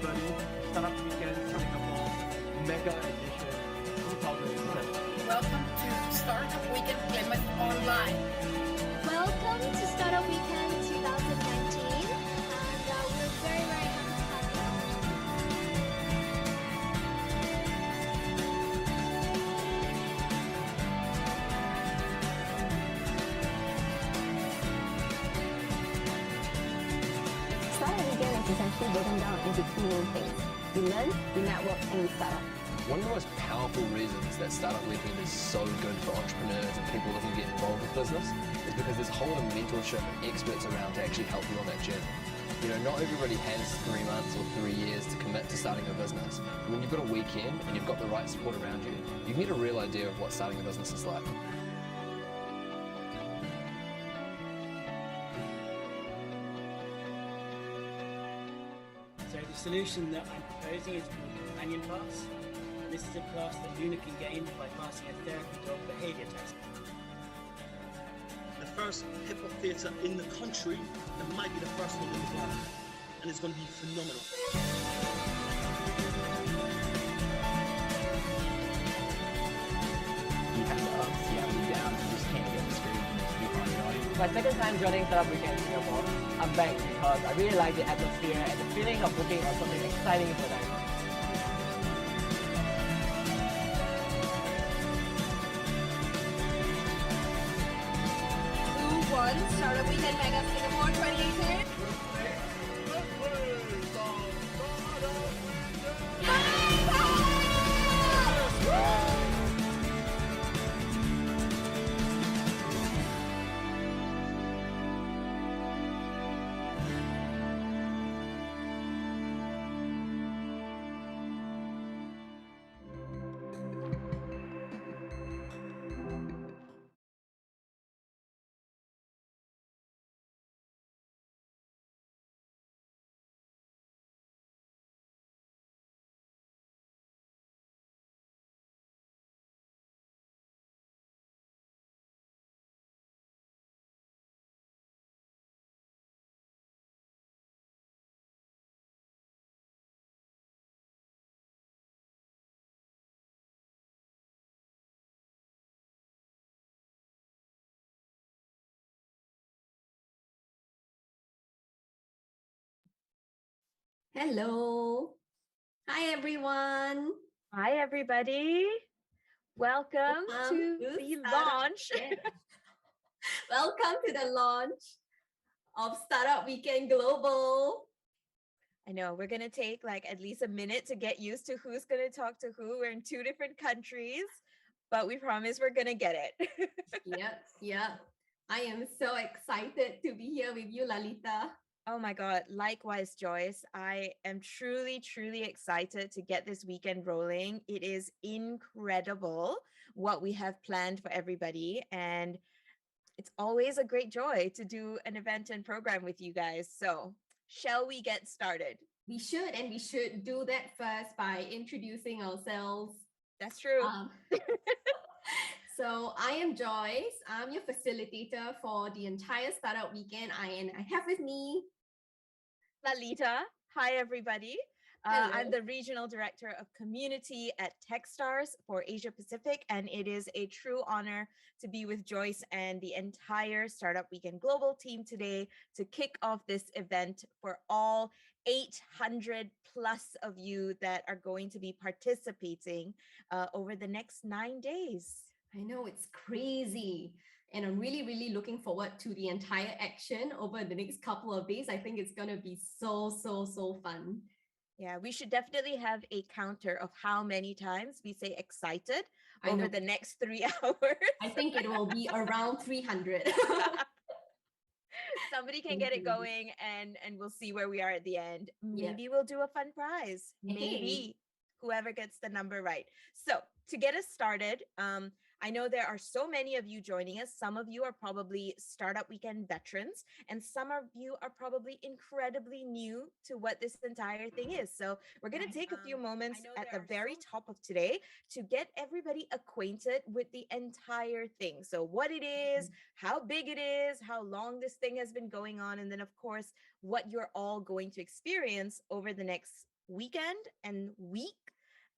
everybody. Startup Weekend Singapore Mega Edition 2007. Welcome to Startup Weekend Plymouth Online. Welcome to Startup Weekend 2019, and we're very, very happy to have you. Startup Weekend is essentially broken down into two main things. We learn, we network, and we start up. One of the most powerful reasons that Startup Weekend is so good for entrepreneurs and people looking to get involved with business is because there's a whole lot of mentorship and experts around to actually help you on that journey. You know, not everybody has 3 months or 3 years to commit to starting a business. But when you've got a weekend and you've got the right support around you, you can get a real idea of what starting a business is like. So the solution that I'm proposing is called Companion Pass. This is a class that Luna can gain by passing a therapy dog behaviour test. The first hip-hop theatre in the country, and might be the first one in the world. And it's going to be phenomenal. You have the ups, you have the downs, you just can't get the screen from the speak on the audience. My second time joining Startup Weekend in Singapore, I'm back because I really like the atmosphere and the feeling of working on something exciting for them. Who won Startup Weekend Mega Singapore 2018? Hello. Hi, everyone. Hi, everybody. Welcome to the launch. Welcome to the launch of Startup Weekend Global. I know we're going to take like at least a minute to get used to who's going to talk to who. We're in 2 different countries, but we promise we're going to get it. Yep. I am so excited to be here with you, Lalita. Oh my God. Likewise, Joyce. I am truly, truly excited to get this weekend rolling. It is incredible what we have planned for everybody. And it's always a great joy to do an event and program with you guys. So shall we get started? We should do that first by introducing ourselves. That's true. So I am Joyce. I'm your facilitator for the entire Startup Weekend. I have with me Lalita. Hi, everybody. I'm the Regional Director of Community at Techstars for Asia Pacific, and it is a true honor to be with Joyce and the entire Startup Weekend Global team today to kick off this event for all 800 plus of you that are going to be participating over the next 9 days. I know, it's crazy. And I'm really, really looking forward to the entire action over the next couple of days. I think it's going to be so fun. Yeah, we should definitely have a counter of how many times we say excited over the next 3 hours. I think it will be around 300. Somebody can get it going and we'll see where we are at the end. Maybe we'll do a fun prize. Maybe whoever gets the number right. So to get us started, I know there are so many of you joining us. Some of you are probably Startup Weekend veterans, and some of you are probably incredibly new to what this entire thing is. So we're going to take a few moments at the very top of today to get everybody acquainted with the entire thing. So what it is, how big it is, how long this thing has been going on, and then of course, what you're all going to experience over the next weekend and week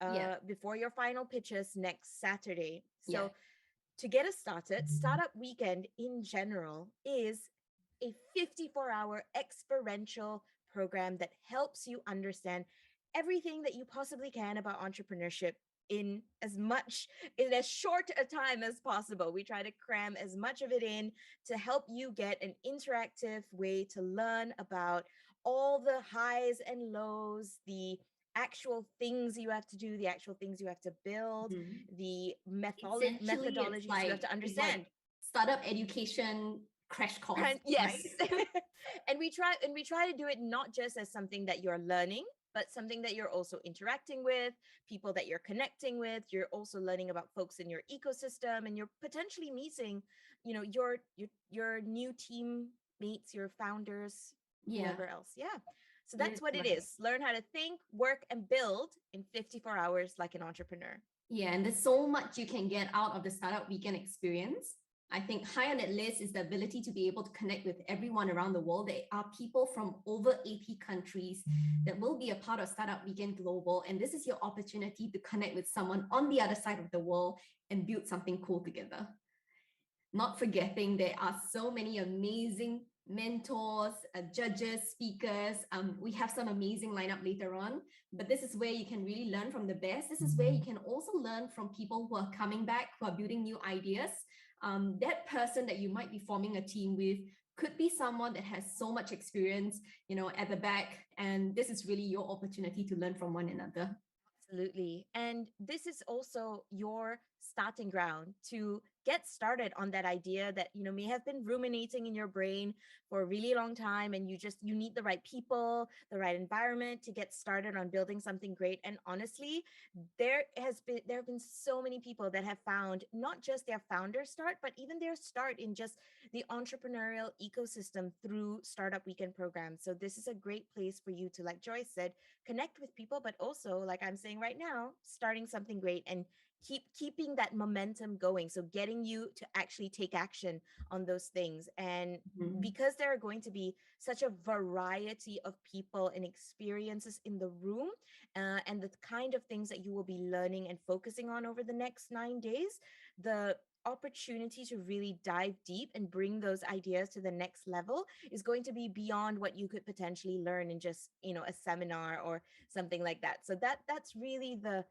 Yeah. before your final pitches next Saturday. So Yeah. to get us started, Startup Weekend in general is a 54-hour experiential program that helps you understand everything that you possibly can about entrepreneurship in as short a time as possible. We try to cram as much of it in to help you get an interactive way to learn about all the highs and lows, the actual things you have to do, the actual things you have to build, the Essentially, methodologies it's like, you have to understand. Like startup education crash course. Yes. Right? and we try to do it not just as something that you're learning, but something that you're also interacting with, people that you're connecting with. You're also learning about folks in your ecosystem, and you're potentially meeting, your new teammates, your founders, whoever else. Yeah. So that's what it is. Learn how to think, work, and build in 54 hours like an entrepreneur. Yeah, and there's so much you can get out of the Startup Weekend experience. I think high on that list is the ability to be able to connect with everyone around the world. There are people from over 80 countries that will be a part of Startup Weekend Global. And this is your opportunity to connect with someone on the other side of the world and build something cool together. Not forgetting there are so many amazing mentors, judges, speakers. We have some amazing lineup later on, but this is where you can really learn from the best. This is where you can also learn from people who are coming back, who are building new ideas. That person that you might be forming a team with could be someone that has so much experience, at the back. And this is really your opportunity to learn from one another. Absolutely. And this is also your starting ground to get started on that idea that, may have been ruminating in your brain for a really long time. And you need the right people, the right environment to get started on building something great. And honestly, there have been so many people that have found not just their founder start, but even their start in just the entrepreneurial ecosystem through Startup Weekend programs. So this is a great place for you to, like Joyce said, connect with people, but also, like I'm saying right now, starting something great and keeping that momentum going. So getting you to actually take action on those things. And because there are going to be such a variety of people and experiences in the room, and the kind of things that you will be learning and focusing on over the next 9 days, the opportunity to really dive deep and bring those ideas to the next level is going to be beyond what you could potentially learn in just, a seminar or something like that. So that's really the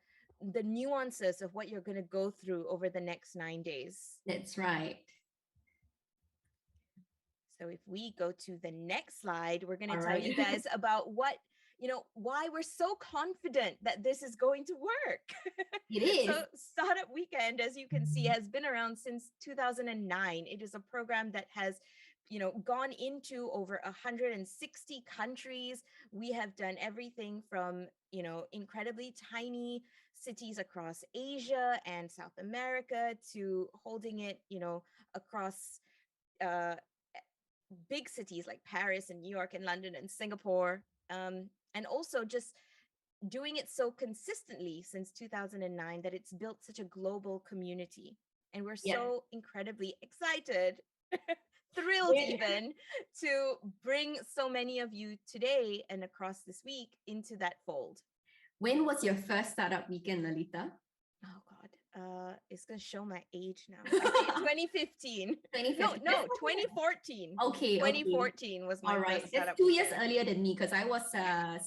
nuances of what you're going to go through over the next 9 days. That's right. So if we go to the next slide, we're going to tell you guys about what, why we're so confident that this is going to work. It is. So Startup Weekend, as you can see, has been around since 2009. It is a program that has gone into over 160 countries. We have done everything from, incredibly tiny cities across Asia and South America to holding it, across big cities like Paris and New York and London and Singapore. And also just doing it so consistently since 2009 that it's built such a global community. And we're so incredibly excited, thrilled even, to bring so many of you today and across this week into that fold. When was your first Startup Weekend, Lalita? Oh God, it's gonna show my age now. I think 2015. 2015. No, 2014. Okay. 2014 was my first startup. That's 2 years earlier than me because I was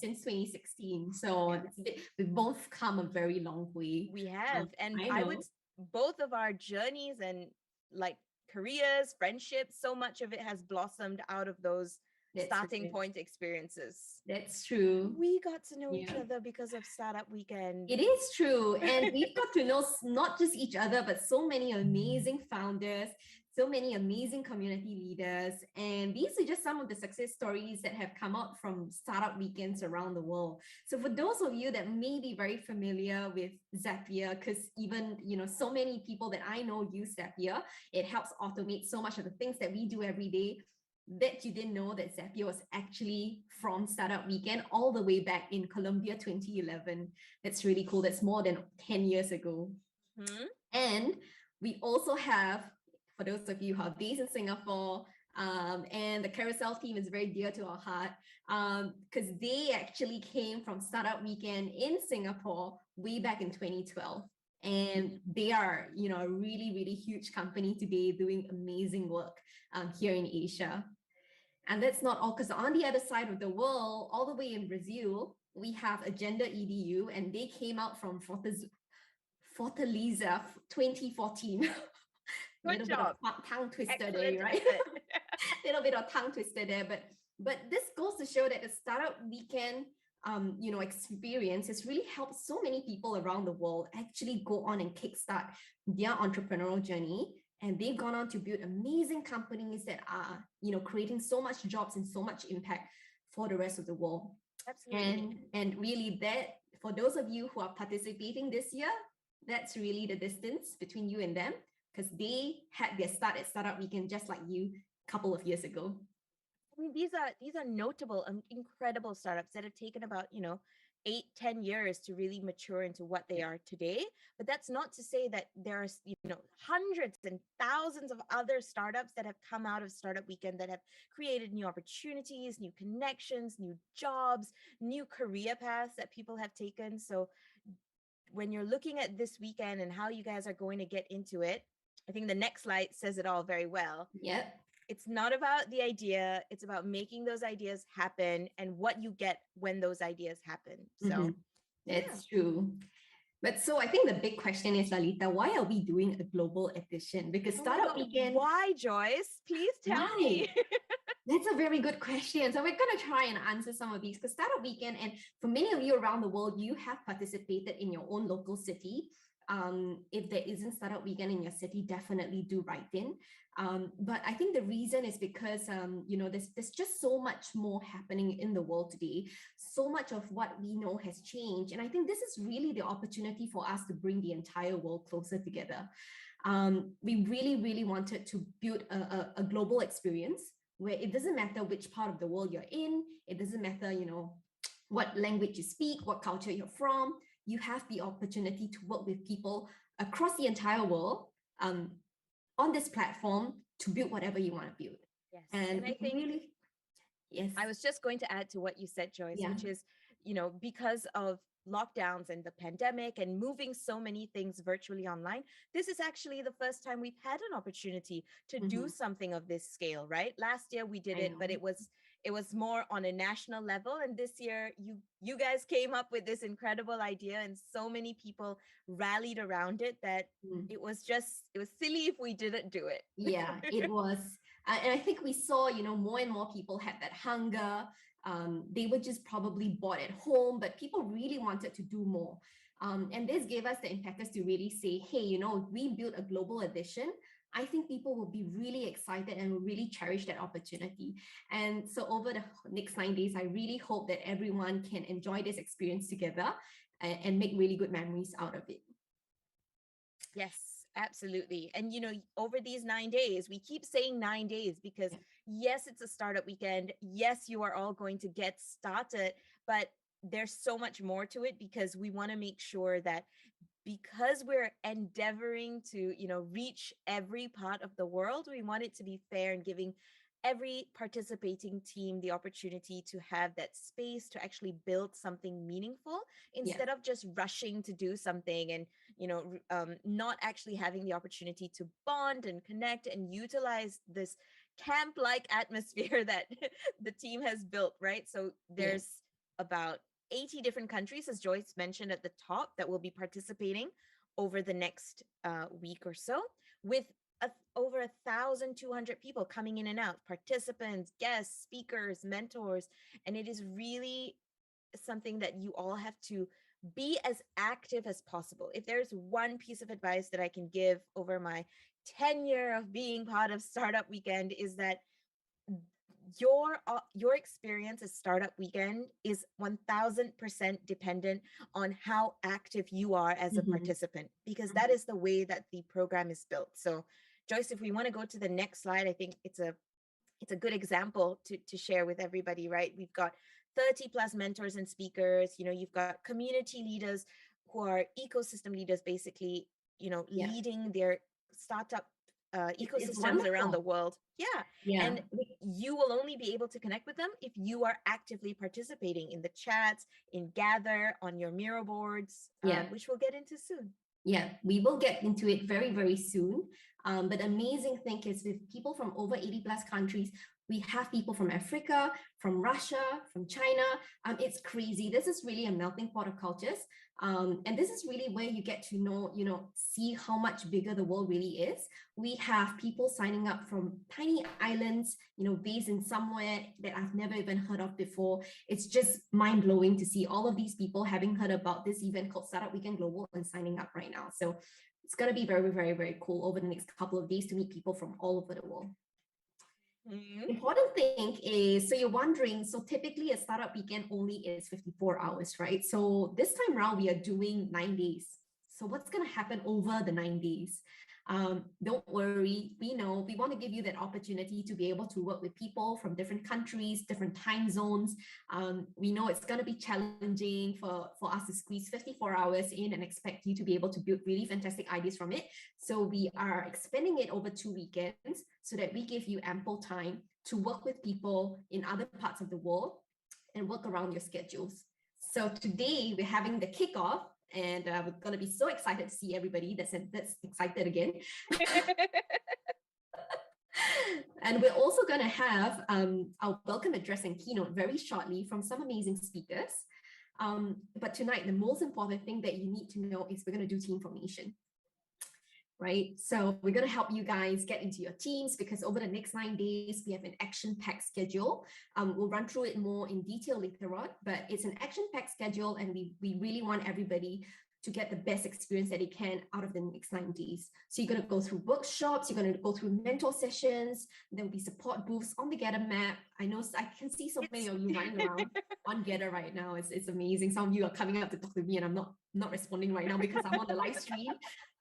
since 2016. So we both come a very long way. We have, and I would both of our journeys and like careers, friendships, so much of it has blossomed out of those starting point experiences. That's true. We got to know each other because of Startup Weekend. It is true. And we've got to know not just each other, but so many amazing founders, so many amazing community leaders. And these are just some of the success stories that have come out from Startup Weekends around the world. So for those of you that may be very familiar with Zapier, because even, so many people that I know use Zapier, it helps automate so much of the things that we do every day. Bet you didn't know that Zapier was actually from Startup Weekend all the way back in Colombia 2011. That's really cool. That's more than 10 years ago. And we also have, for those of you who are based in Singapore, And the Carousel team is very dear to our heart because they actually came from Startup Weekend in Singapore way back in 2012. And they are, a really, really huge company today doing amazing work here in Asia. And that's not all, because on the other side of the world, all the way in Brazil, we have Agenda EDU, and they came out from Fortaleza 2014. Good job. Bit of tongue twister Excellent there, right? effort. Little bit of tongue twister there, but this goes to show that the Startup Weekend experience has really helped so many people around the world actually go on and kickstart their entrepreneurial journey. And they've gone on to build amazing companies that are, creating so much jobs and so much impact for the rest of the world. Absolutely. And really that, for those of you who are participating this year, that's really the distance between you and them, because they had their start at Startup Weekend just like you a couple of years ago. I mean, these are notable and incredible startups that have taken about, 8-10 years to really mature into what they are today. But that's not to say that there's, hundreds and thousands of other startups that have come out of Startup Weekend that have created new opportunities, new connections, new jobs, new career paths that people have taken. So when you're looking at this weekend and how you guys are going to get into it, I think the next slide says it all very well. Yep. It's not about the idea. It's about making those ideas happen and what you get when those ideas happen. So that's true. But so I think the big question is, Lalita, why are we doing a global edition? Because Startup Weekend... Why, Joyce? Please tell me. That's a very good question. So we're going to try and answer some of these, because Startup Weekend, and for many of you around the world, you have participated in your own local city. If there isn't Startup Weekend in your city, definitely do write in. But I think the reason is because, there's just so much more happening in the world today. So much of what we know has changed. And I think this is really the opportunity for us to bring the entire world closer together. We really, really wanted to build a global experience where it doesn't matter which part of the world you're in. It doesn't matter, what language you speak, what culture you're from. You have the opportunity to work with people across the entire world on this platform to build whatever you want to build. Yes. And I think really, yes. I was just going to add to what you said, Joyce, which is, because of lockdowns and the pandemic and moving so many things virtually online, this is actually the first time we've had an opportunity to do something of this scale, right? Last year we did it, but it was more on a national level. And this year you guys came up with this incredible idea, and so many people rallied around it that it was silly if we didn't do it. Yeah, it was. And I think we saw, more and more people had that hunger. They were just probably bored at home, but people really wanted to do more. And this gave us the impetus to really say, hey, we built a global edition. I think people will be really excited and will really cherish that opportunity. And so over the next 9 days, I really hope that everyone can enjoy this experience together and make really good memories out of it. Yes, absolutely. And, over these 9 days, we keep saying 9 days because yes, it's a startup weekend. Yes, you are all going to get started, but there's so much more to it because we want to make sure that because we're endeavoring to, reach every part of the world, we want it to be fair and giving every participating team the opportunity to have that space to actually build something meaningful instead of just rushing to do something and, not actually having the opportunity to bond and connect and utilize this camp-like atmosphere that the team has built, right? So there's about 80 different countries, as Joyce mentioned at the top, that will be participating over the next week or so, with over 1,200 people coming in and out, participants, guests, speakers, mentors. And it is really something that you all have to be as active as possible. If there's one piece of advice that I can give over my tenure of being part of Startup Weekend is that your experience at Startup Weekend is 1,000% dependent on how active you are as a participant, because that is the way that the program is built. So Joyce, if we want to go to the next slide, I think it's a good example to share with everybody, right? We've got 30 plus mentors and speakers, you've got community leaders who are ecosystem leaders, basically, leading their startup ecosystems around the world. Yeah. And you will only be able to connect with them if you are actively participating in the chats, in Gather, on your Miro boards, which we'll get into soon. Yeah, we will get into it very, very soon. But the amazing thing is with people from over 80 plus countries, we have people from Africa, from Russia, from China. It's crazy. This is really a melting pot of cultures. And this is really where you get to know, see how much bigger the world really is. We have people signing up from tiny islands, based in somewhere that I've never even heard of before. It's just mind blowing to see all of these people having heard about this event called Startup Weekend Global and signing up right now. So it's going to be very, very, very cool over the next couple of days to meet people from all over the world. Important thing is, so you're wondering, so typically a startup weekend only is 54 hours, right? So this time around, we are doing 9 days. So what's going to happen over the 9 days? Don't worry, we know we want to give you that opportunity to be able to work with people from different countries, different time zones. We know it's going to be challenging for us to squeeze 54 hours in and expect you to be able to build really fantastic ideas from it. So we are expanding it over 2 weekends so that we give you ample time to work with people in other parts of the world and work around your schedules. So today we're having the kickoff, and we're going to be so excited to see everybody that's excited again. And we're also going to have our welcome address and keynote very shortly from some amazing speakers. But tonight, the most important thing that you need to know is we're going to do team formation. Right? So we're going to help you guys get into your teams, because over the next 9 days, we have an action-packed schedule. We'll run through it more in detail later on, but it's an action-packed schedule, and we really want everybody to get the best experience that they can out of the next 9 days. So you're going to go through workshops, you're going to go through mentor sessions, there will be support booths on the Gather map. I know I can see so many of you running around on Gather right now. It's amazing. Some of you are coming up to talk to me, and I'm not responding right now because I'm on the live stream.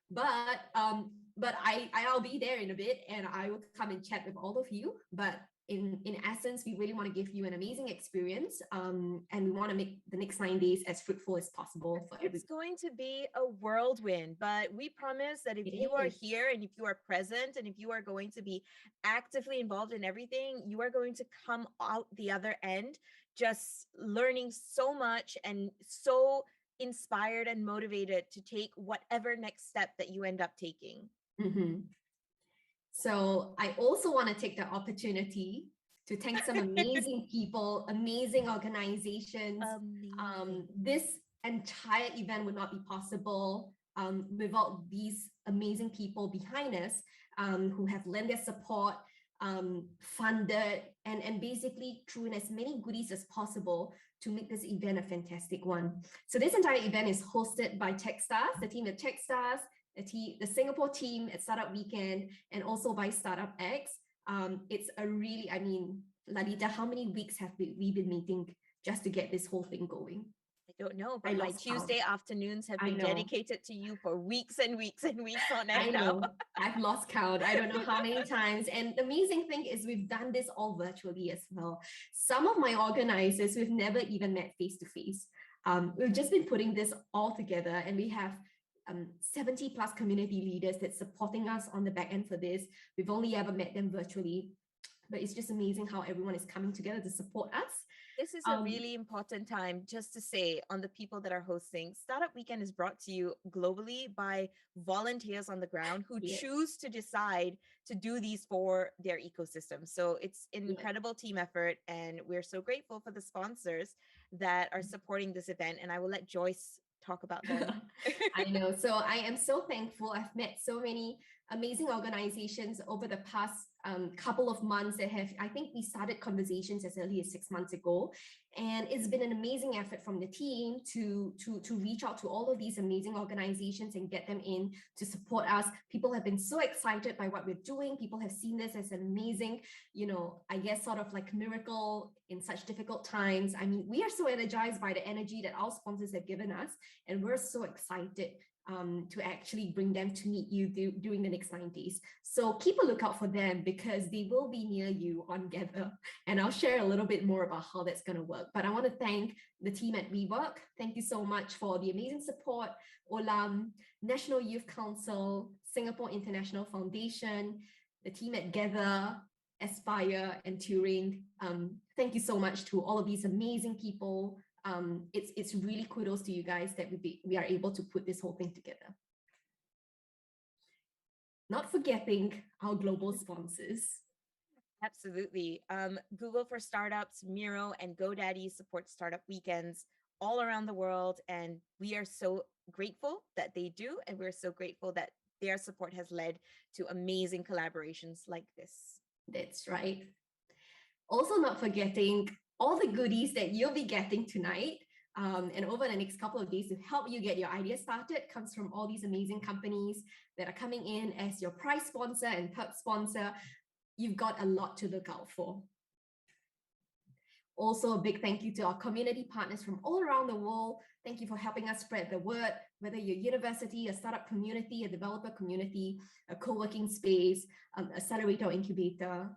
But I'll be there in a bit, and I will come and chat with all of you. But in essence, we really want to give you an amazing experience, and we want to make the next 9 days as fruitful as possible for everyone. It's going to be a whirlwind, but we promise that if you are here and if you are present and if you are going to be actively involved in everything, you are going to come out the other end just learning so much and so inspired and motivated to take whatever next step that you end up taking. So I also want to take the opportunity to thank some amazing people, amazing organizations. This entire event would not be possible without these amazing people behind us who have lent their support, funded, and basically threw in as many goodies as possible to make this event a fantastic one. So this entire event is hosted by Techstars, the team at Techstars, the Singapore team at Startup Weekend, and also by Startup X. It's a really, Lalita, how many weeks have we been meeting just to get this whole thing going? I don't know, but my Tuesday afternoons have been dedicated to you for weeks and weeks and weeks on end now. I've lost count. I don't know how many times. And the amazing thing is we've done this all virtually as well. Some of my organizers, we've never even met face to face. We've just been putting this all together, and we have 70 plus community leaders that's supporting us on the back end for this. We've only ever met them virtually, but it's just amazing how everyone is coming together to support us. This is a really important time just to say on the people that are hosting. Startup Weekend is brought to you globally by volunteers on the ground who choose to decide to do these for their ecosystem. So it's an incredible team effort, and we're so grateful for the sponsors that are supporting this event. And I will let Joyce talk about them. I know. So I am so thankful. I've met so many amazing organizations over the past couple of months that have, I think we started conversations as early as 6 months ago. And it's been an amazing effort from the team to reach out to all of these amazing organizations and get them in to support us. People have been so excited by what we're doing. People have seen this as an amazing, I guess sort of like miracle in such difficult times. We are so energized by the energy that our sponsors have given us, and we're so excited to actually bring them to meet you during the next 9 days. So keep a lookout for them because they will be near you on Gather. And I'll share a little bit more about how that's going to work. But I want to thank the team at WeWork. Thank you so much for the amazing support. Olam, National Youth Council, Singapore International Foundation, the team at Gather, Aspire, and Turing. Thank you so much to all of these amazing people. It's really kudos to you guys that we are able to put this whole thing together. Not forgetting our global sponsors. Absolutely. Google for Startups, Miro, and GoDaddy support startup weekends all around the world. And we are so grateful that they do. And we're so grateful that their support has led to amazing collaborations like this. That's right. Also not forgetting all the goodies that you'll be getting tonight and over the next couple of days to help you get your idea started comes from all these amazing companies that are coming in as your prize sponsor and perk sponsor. You've got a lot to look out for. Also, a big thank you to our community partners from all around the world. Thank you for helping us spread the word, whether you're a university, a startup community, a developer community, a co-working space, accelerator or incubator.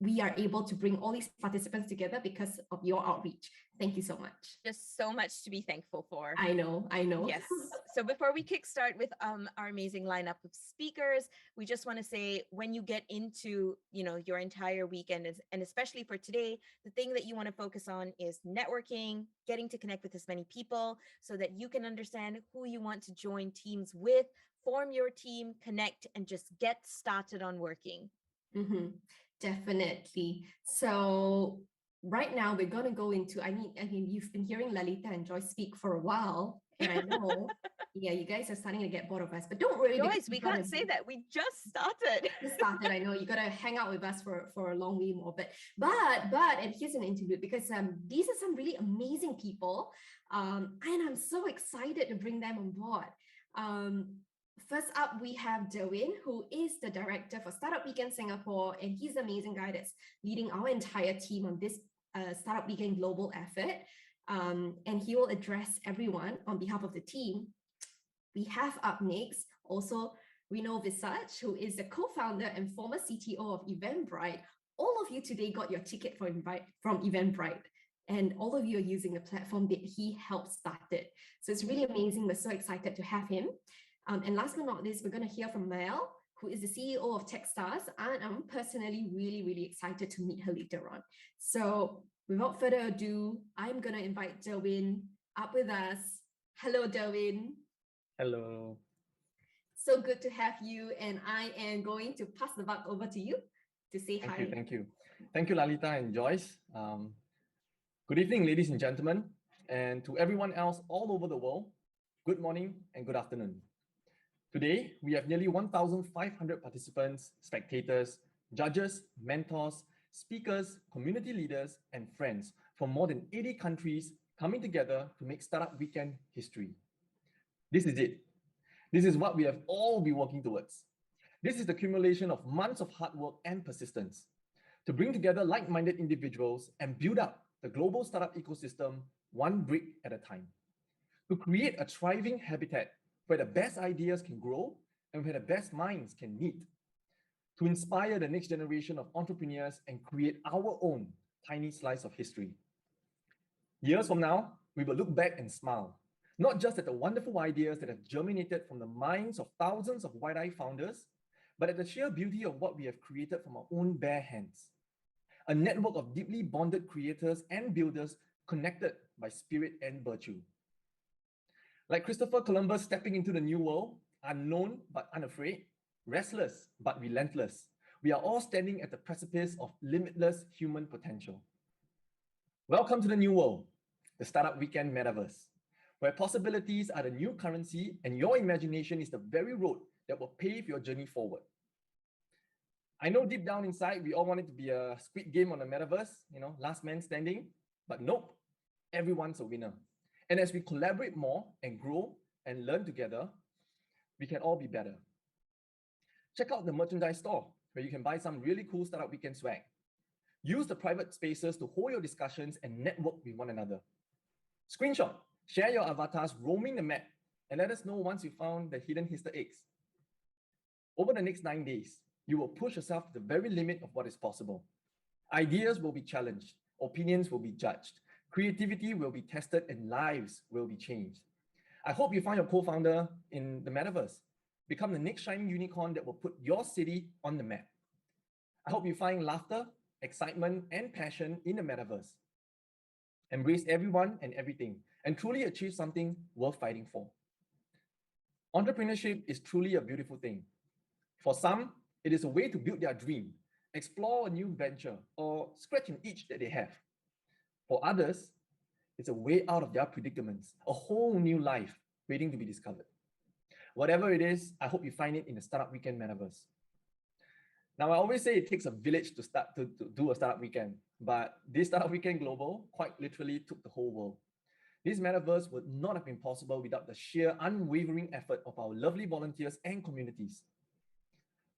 We are able to bring all these participants together because of your outreach. Thank you so much. Just so much to be thankful for. I know. Yes. So before we kickstart with our amazing lineup of speakers, we just want to say when you get into, your entire weekend, and especially for today, the thing that you want to focus on is networking, getting to connect with as many people so that you can understand who you want to join teams with, form your team, connect, and just get started on working. Mm-hmm. Definitely. So right now we're going to go into, I mean, you've been hearing Lalita and Joyce speak for a while, and I know, yeah, you guys are starting to get bored of us, but don't worry. Joyce, we can't say that. We just started. I know you got to hang out with us for a long way more, but, and here's an interlude because these are some really amazing people, and I'm so excited to bring them on board. First up, we have Darwin, who is the director for Startup Weekend Singapore, and he's the amazing guy that's leading our entire team on this Startup Weekend global effort. And he will address everyone on behalf of the team. We have up next also Renaud Visage, who is the co-founder and former CTO of Eventbrite. All of you today got your ticket from Eventbrite, and all of you are using the platform that he helped start it. So it's really amazing. We're so excited to have him. And last but not least, we're going to hear from Mael, who is the CEO of Techstars, and I'm personally really, really excited to meet her later on. So without further ado, I'm going to invite Darwin up with us. Hello, Darwin. Hello. So good to have you, and I am going to pass the buck over to you to say hi. Thank you. Thank you, Lalita and Joyce. Good evening, ladies and gentlemen, and to everyone else all over the world, good morning and good afternoon. Today, we have nearly 1,500 participants, spectators, judges, mentors, speakers, community leaders, and friends from more than 80 countries coming together to make Startup Weekend history. This is it. This is what we have all been working towards. This is the accumulation of months of hard work and persistence to bring together like-minded individuals and build up the global startup ecosystem one brick at a time. To create a thriving habitat where the best ideas can grow and where the best minds can meet, to inspire the next generation of entrepreneurs and create our own tiny slice of history. Years from now, we will look back and smile, not just at the wonderful ideas that have germinated from the minds of thousands of wide-eyed founders, but at the sheer beauty of what we have created from our own bare hands. A network of deeply bonded creators and builders connected by spirit and virtue. Like Christopher Columbus stepping into the new world, unknown but unafraid, restless but relentless, we are all standing at the precipice of limitless human potential. Welcome to the new world, the Startup Weekend Metaverse, where possibilities are the new currency and your imagination is the very road that will pave your journey forward. I know deep down inside, we all want it to be a Squid Game on the Metaverse, last man standing, but nope, everyone's a winner. And as we collaborate more and grow and learn together, we can all be better. Check out the merchandise store where you can buy some really cool Startup Weekend swag. Use the private spaces to hold your discussions and network with one another. Screenshot, share your avatars roaming the map and let us know once you found the hidden Easter eggs. Over the next 9 days, you will push yourself to the very limit of what is possible. Ideas will be challenged, opinions will be judged, creativity will be tested, and lives will be changed. I hope you find your co-founder in the metaverse. Become the next shining unicorn that will put your city on the map. I hope you find laughter, excitement, and passion in the metaverse. Embrace everyone and everything, and truly achieve something worth fighting for. Entrepreneurship is truly a beautiful thing. For some, it is a way to build their dream, explore a new venture, or scratch an itch that they have. For others, it's a way out of their predicaments, a whole new life waiting to be discovered. Whatever it is, I hope you find it in the Startup Weekend metaverse. Now, I always say it takes a village to do a Startup Weekend, but this Startup Weekend Global quite literally took the whole world. This metaverse would not have been possible without the sheer unwavering effort of our lovely volunteers and communities.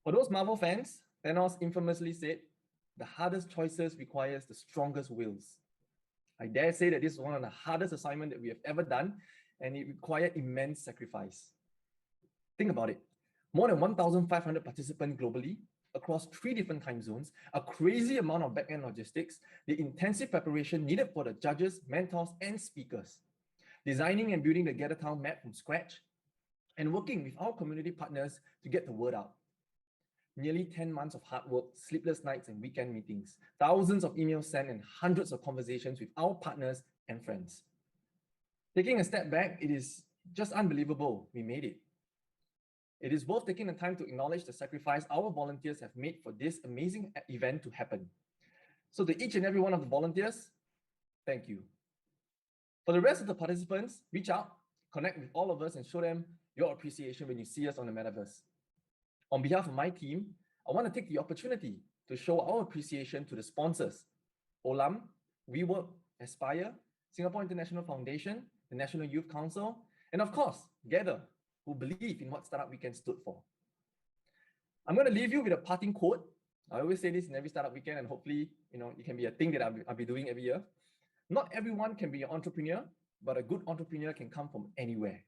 For those Marvel fans, Thanos infamously said, "The hardest choices requires the strongest wills." I dare say that this is one of the hardest assignments that we have ever done, and it required immense sacrifice. Think about it. More than 1,500 participants globally, across 3 different time zones, a crazy amount of back-end logistics, the intensive preparation needed for the judges, mentors, and speakers, designing and building the Gather Town map from scratch, and working with our community partners to get the word out. Nearly 10 months of hard work, sleepless nights and weekend meetings, thousands of emails sent, and hundreds of conversations with our partners and friends. Taking a step back, it is just unbelievable we made it. It is worth taking the time to acknowledge the sacrifice our volunteers have made for this amazing event to happen. So to each and every one of the volunteers, thank you. For the rest of the participants, reach out, connect with all of us, and show them your appreciation when you see us on the metaverse. On behalf of my team, I want to take the opportunity to show our appreciation to the sponsors, Olam, WeWork, Aspire, Singapore International Foundation, the National Youth Council, and of course, Gather, who believe in what Startup Weekend stood for. I'm going to leave you with a parting quote. I always say this in every Startup Weekend, and hopefully, it can be a thing that I'll be doing every year. Not everyone can be an entrepreneur, but a good entrepreneur can come from anywhere.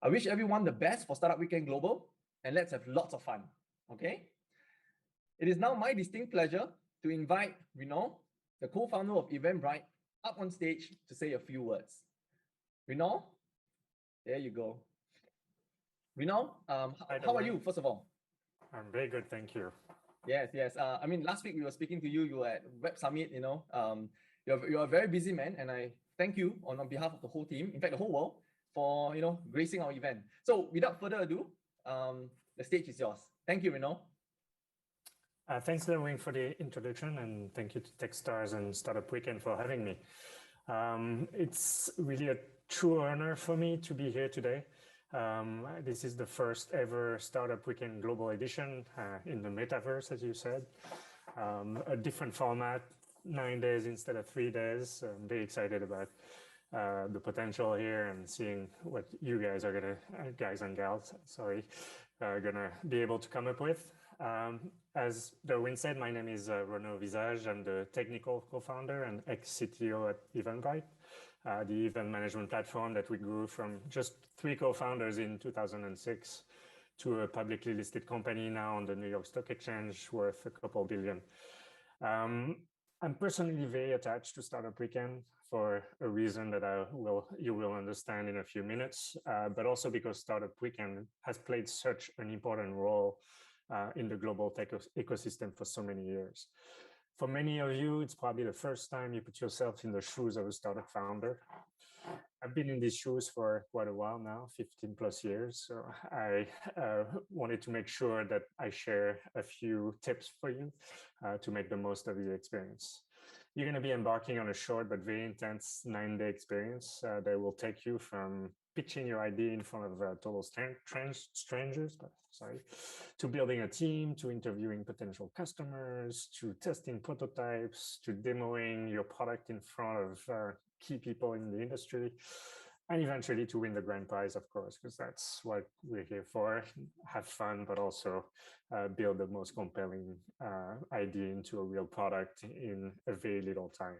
I wish everyone the best for Startup Weekend Global, and let's have lots of fun, okay? It is now my distinct pleasure to invite Renaud, the co-founder of Eventbrite, up on stage to say a few words. Renaud, there you go. Renaud, how are you, first of all? I'm very good, thank you. Yes. I mean, last week we were speaking to you. You were at Web Summit. You're a very busy man, and I thank you on behalf of the whole team, in fact, the whole world, for gracing our event. So, without further ado, the stage is yours. Thank you, Renaud. Thanks, Darwin, for the introduction, and thank you to Techstars and Startup Weekend for having me. It's really a true honor for me to be here today. This is the first ever Startup Weekend Global Edition in the metaverse, as you said. A different format, 9 days instead of 3 days. I'm very excited about the potential here and seeing what you guys are guys and gals, gonna be able to come up with. As Darwin said, my name is Renaud Visage. I'm the technical co-founder and ex-CTO at Eventbrite, the event management platform that we grew from just 3 co-founders in 2006 to a publicly listed company now on the New York Stock Exchange worth a couple billion. I'm personally very attached to Startup Weekend for a reason that you will understand in a few minutes, but also because Startup Weekend has played such an important role in the global tech ecosystem for so many years. For many of you, it's probably the first time you put yourself in the shoes of a startup founder. I've been in these shoes for quite a while now, 15 plus years. So I wanted to make sure that I share a few tips for you to make the most of the experience. You're going to be embarking on a short but very intense 9-day experience that will take you from pitching your idea in front of total strangers, to building a team, to interviewing potential customers, to testing prototypes, to demoing your product in front of key people in the industry, and eventually to win the grand prize, of course, because that's what we're here for. Have fun, but also build the most compelling idea into a real product in a very little time.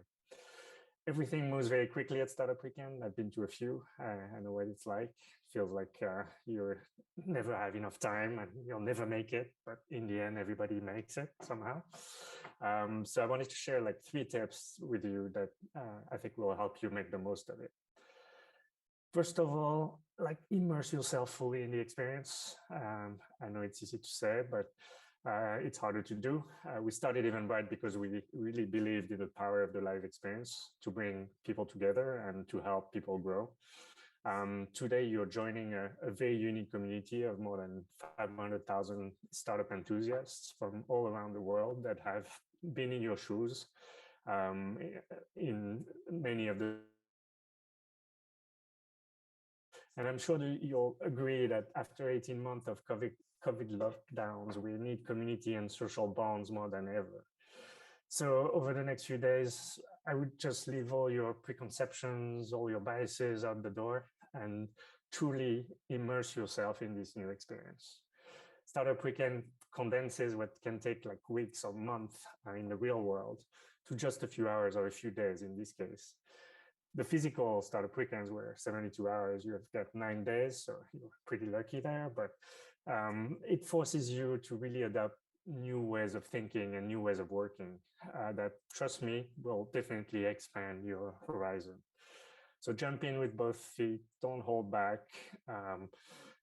everything moves very quickly at Startup Weekend. I've been to a few. I know what it's like. Feels like you never have enough time and you'll never make it, but in the end, everybody makes it somehow. So I wanted to share like 3 tips with you that I think will help you make the most of it. First of all, like immerse yourself fully in the experience. I know it's easy to say, but it's harder to do. We started Eventbrite because we really believed in the power of the live experience to bring people together and to help people grow. Today, you're joining a very unique community of more than 500,000 startup enthusiasts from all around the world that have been in your shoes in many of the. And I'm sure that you'll agree that after 18 months of COVID lockdowns, we need community and social bonds more than ever. So over the next few days, I would just leave all your preconceptions, all your biases out the door and truly immerse yourself in this new experience. Startup Weekend condenses what can take like weeks or months in the real world to just a few hours or a few days in this case. The physical Startup Weekends were 72 hours. You have got 9 days, so you're pretty lucky there, but it forces you to really adopt new ways of thinking and new ways of working that, trust me, will definitely expand your horizon. So jump in with both feet, don't hold back.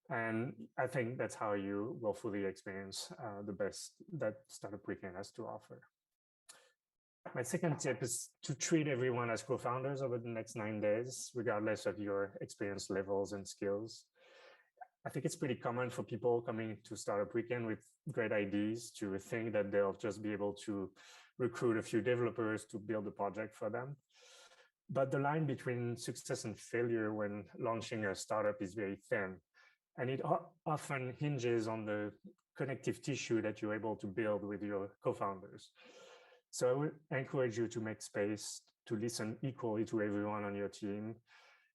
And I think that's how you will fully experience the best that Startup Weekend has to offer. My second tip is to treat everyone as co-founders over the next 9 days, regardless of your experience levels and skills. I think it's pretty common for people coming to Startup Weekend with great ideas to think that they'll just be able to recruit a few developers to build a project for them. But the line between success and failure when launching a startup is very thin. And it often hinges on the connective tissue that you're able to build with your co-founders. So I would encourage you to make space to listen equally to everyone on your team.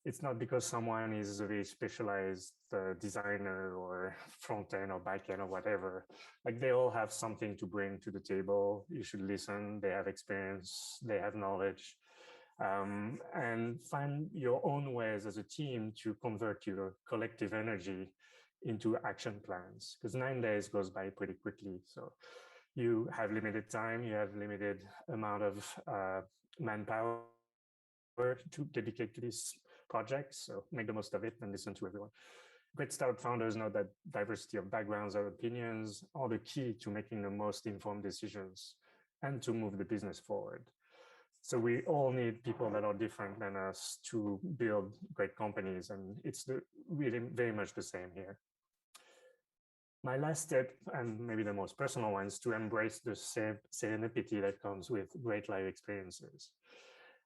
It's not because someone is a very specialized designer or front end or back end or whatever. Like they all have something to bring to the table. You should listen. They have experience. They have knowledge. And find your own ways as a team to convert your collective energy into action plans, because 9 days goes by pretty quickly. So you have limited time, you have limited amount of manpower to dedicate to these projects. So make the most of it and listen to everyone. Great startup founders know that diversity of backgrounds or opinions are the key to making the most informed decisions and to move the business forward. So we all need people that are different than us to build great companies, and it's really very much the same here. My last tip, and maybe the most personal one, is to embrace the serendipity that comes with great live experiences.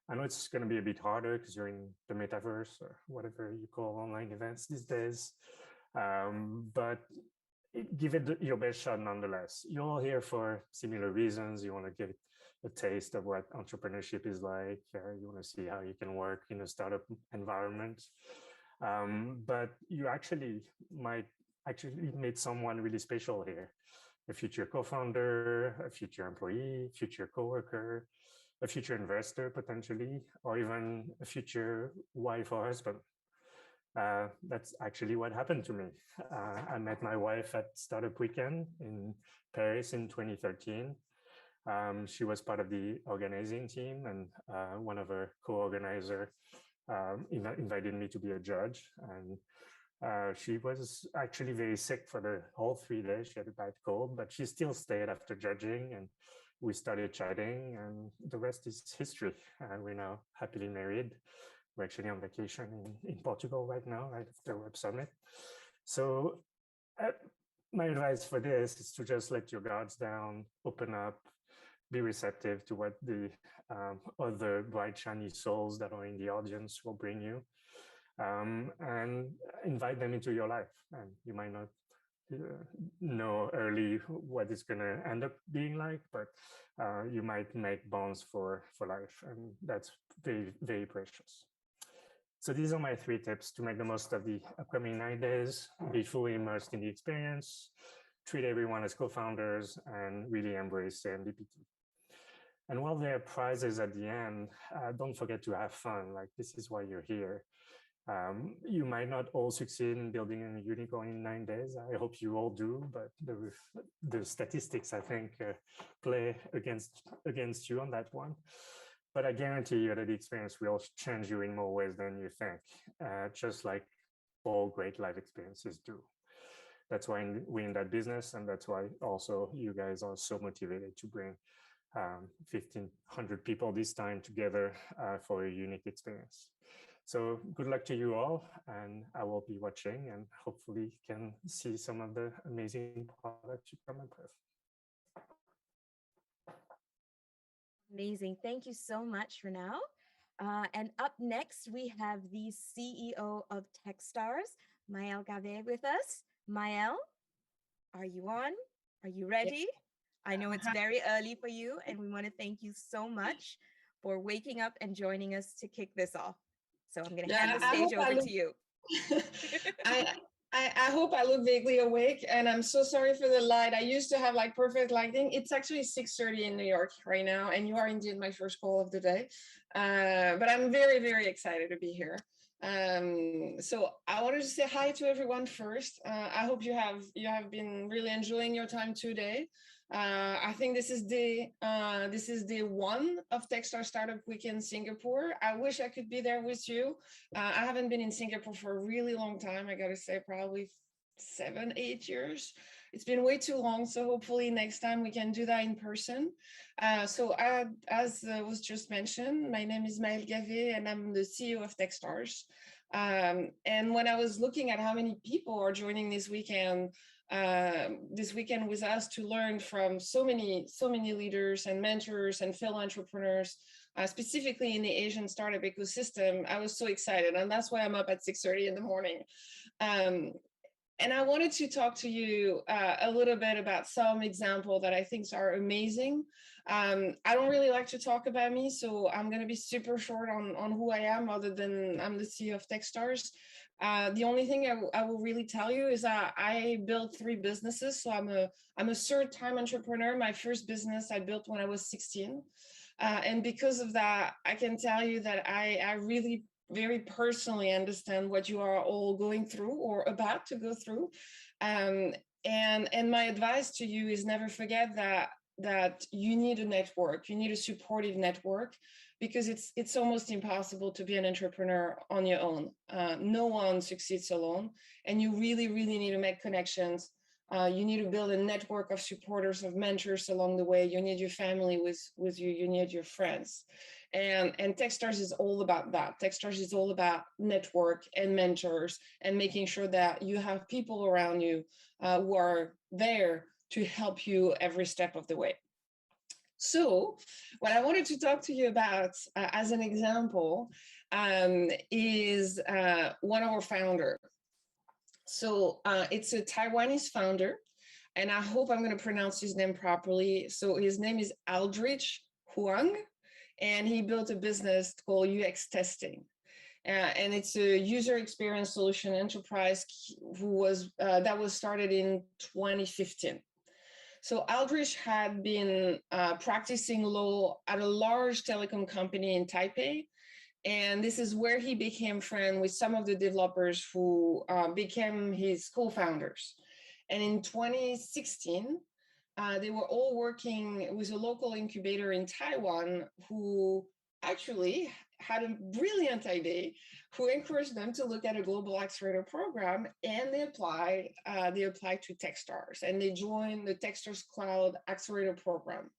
I know it's going to be a bit harder because you're in the metaverse or whatever you call online events these days, but give it your best shot nonetheless. You're all here for similar reasons. You want to get a taste of what entrepreneurship is like. You want to see how you can work in a startup environment. But you might meet someone really special here. A future co-founder, a future employee, future coworker, a future investor potentially, or even a future wife or husband. That's actually what happened to me. I met my wife at Startup Weekend in Paris in 2013. She was part of the organizing team, and one of her co-organizers invited me to be a judge. And she was actually very sick for the whole 3 days. She had a bad cold, but she still stayed after judging, and we started chatting, and the rest is history. We're now happily married. We're actually on vacation in Portugal right now, right after Web Summit. So my advice for this is to just let your guards down, open up, be receptive to what the other bright, shiny souls that are in the audience will bring you, and invite them into your life. And you might not know early what it's going to end up being like, but you might make bonds for life, and that's very, very precious. So these are my 3 tips to make the most of the upcoming 9 days, be fully immersed in the experience, treat everyone as co-founders, and really embrace serendipity. And while there are prizes at the end, don't forget to have fun. Like, this is why you're here. You might not all succeed in building a unicorn in 9 days. I hope you all do, but the statistics, I think, play against you on that one. But I guarantee you that the experience will change you in more ways than you think, just like all great life experiences do. That's why we're in that business, and that's why also you guys are so motivated to bring 1,500 people this time together for a unique experience. So good luck to you all, and I will be watching and hopefully can see some of the amazing products you come up with. Amazing. Thank you so much, Renaud. And up next, we have the CEO of Techstars, Maëlle Gavet, with us. Maëlle, are you on? Are you ready? I know it's very early for you, and we want to thank you so much for waking up and joining us to kick this off. So I'm going to hand the stage over to you. I hope I look vaguely awake, and I'm so sorry for the light. I used to have like perfect lighting. It's actually 6:30 in New York right now, and you are indeed my first call of the day. But I'm very, very excited to be here. So I wanted to say hi to everyone first. I hope you have been really enjoying your time today. I think this is day one of Techstars Startup Week in Singapore. I wish I could be there with you. I haven't been in Singapore for a really long time. I gotta say, probably 7-8 years. It's been way too long. So hopefully next time we can do that in person. As was just mentioned, my name is Maëlle Gavet, and I'm the CEO of Techstars. And when I was looking at how many people are joining this weekend with us to learn from so many leaders and mentors and fellow entrepreneurs, specifically in the Asian startup ecosystem, I was so excited, and that's why I'm up at 6:30 in the morning. And I wanted to talk to you a little bit about some examples that I think are amazing. I don't really like to talk about me, so I'm going to be super short on who I am, other than I'm the CEO of Techstars. The only thing I will really tell you is that I built 3 businesses. So I'm a third-time entrepreneur. My first business I built when I was 16. And because of that, I can tell you that I really very personally understand what you are all going through or about to go through. And my advice to you is never forget that you need a network, you need a supportive network, because it's almost impossible to be an entrepreneur on your own. No one succeeds alone, and you really, really need to make connections. You need to build a network of supporters, of mentors along the way. You need your family with you. You need your friends. And Techstars is all about that. Techstars is all about network and mentors and making sure that you have people around you who are there to help you every step of the way. So what I wanted to talk to you about as an example is one of our founders. So it's a Taiwanese founder, and I hope I'm going to pronounce his name properly. So his name is Aldrich Huang, and he built a business called UX Testing. And it's a user experience solution enterprise that was started in 2015. So Aldrich had been practicing law at a large telecom company in Taipei. And this is where he became friends with some of the developers who became his co-founders. And in 2016, they were all working with a local incubator in Taiwan who actually had a brilliant idea, who encouraged them to look at a global accelerator program, and they applied to Techstars, and they joined the Techstars Cloud Accelerator program.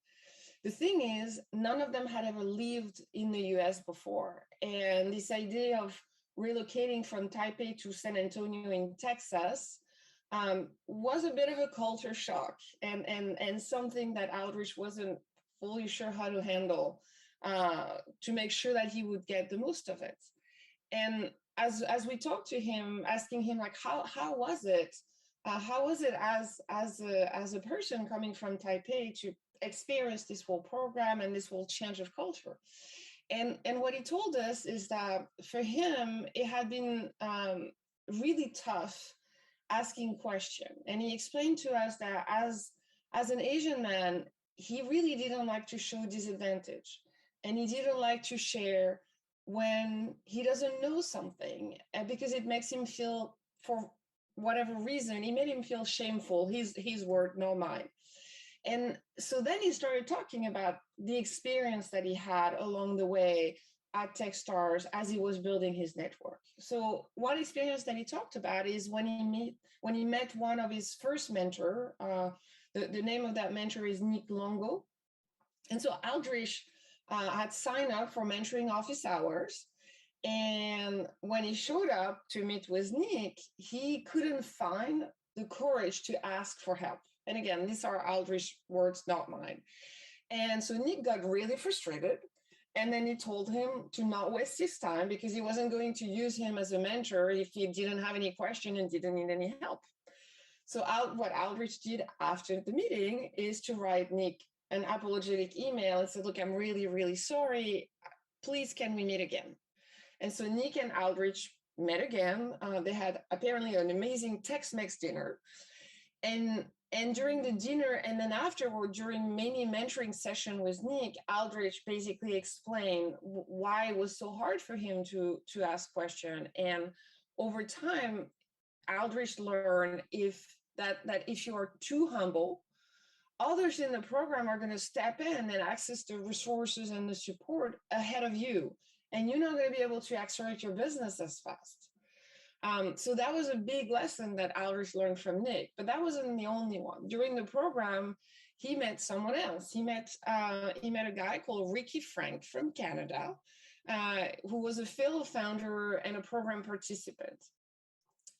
The thing is, none of them had ever lived in the US before, and this idea of relocating from Taipei to San Antonio in Texas was a bit of a culture shock, and something that Aldrich wasn't fully sure how to handle, to make sure that he would get the most of it. And as we talked to him, asking him like, how was it? How was it as a person coming from Taipei to experience this whole program and this whole change of culture? And what he told us is that for him, it had been really tough asking questions. And he explained to us that as an Asian man, he really didn't like to show disadvantage, and he didn't like to share when he doesn't know something, because it makes him feel, for whatever reason, it made him feel shameful. His word, not mine. And so then he started talking about the experience that he had along the way at Techstars as he was building his network. So one experience that he talked about is when he met one of his first mentor. The name of that mentor is Nick Longo. And so Aldrich had signed up for mentoring office hours. And when he showed up to meet with Nick, he couldn't find the courage to ask for help. And again, these are Aldrich's words, not mine. And so Nick got really frustrated. And then he told him to not waste his time, because he wasn't going to use him as a mentor if he didn't have any question and didn't need any help. So what Aldrich did after the meeting is to write Nick an apologetic email and said, look, I'm really, really sorry. Please, can we meet again? And so Nick and Aldrich met again. They had apparently an amazing Tex-Mex dinner. And during the dinner, and then afterward, during many mentoring sessions with Nick, Aldrich basically explained why it was so hard for him to ask questions. And over time, Aldrich learned that if you are too humble, others in the program are going to step in and access the resources and the support ahead of you. And you're not going to be able to accelerate your business as fast. So that was a big lesson that Aldrich learned from Nick, but that wasn't the only one. During the program, he met someone else. He met a guy called Ricky Frank from Canada, who was a fellow founder and a program participant.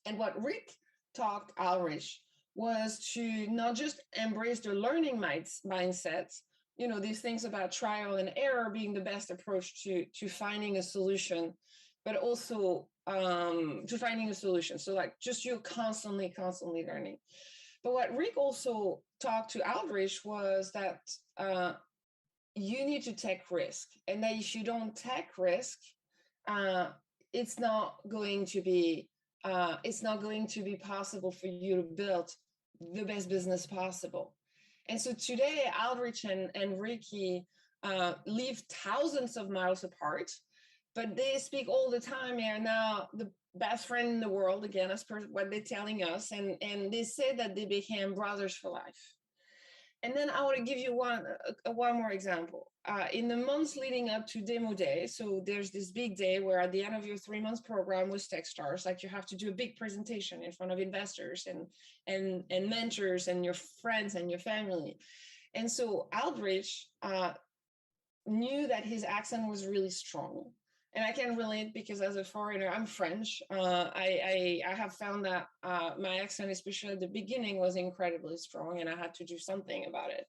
And what Rick taught Aldrich was to not just embrace the learning mindset, these things about trial and error being the best approach to finding a solution, but also to finding a solution. So like just you're constantly learning. But what Rick also talked to Aldrich was that you need to take risk, and that if you don't take risk, it's not going to be possible for you to build the best business possible. And so today, Aldrich and Ricky live thousands of miles apart, but they speak all the time. They are now the best friend in the world, again, as per what they're telling us. And they say that they became brothers for life. And then I want to give you one more example. In the months leading up to demo day, so there's this big day where at the end of your 3-month program with Techstars, like you have to do a big presentation in front of investors and mentors and your friends and your family. And so Aldrich knew that his accent was really strong. And I can relate because as a foreigner, I'm French. I have found that my accent, especially at the beginning, was incredibly strong, and I had to do something about it.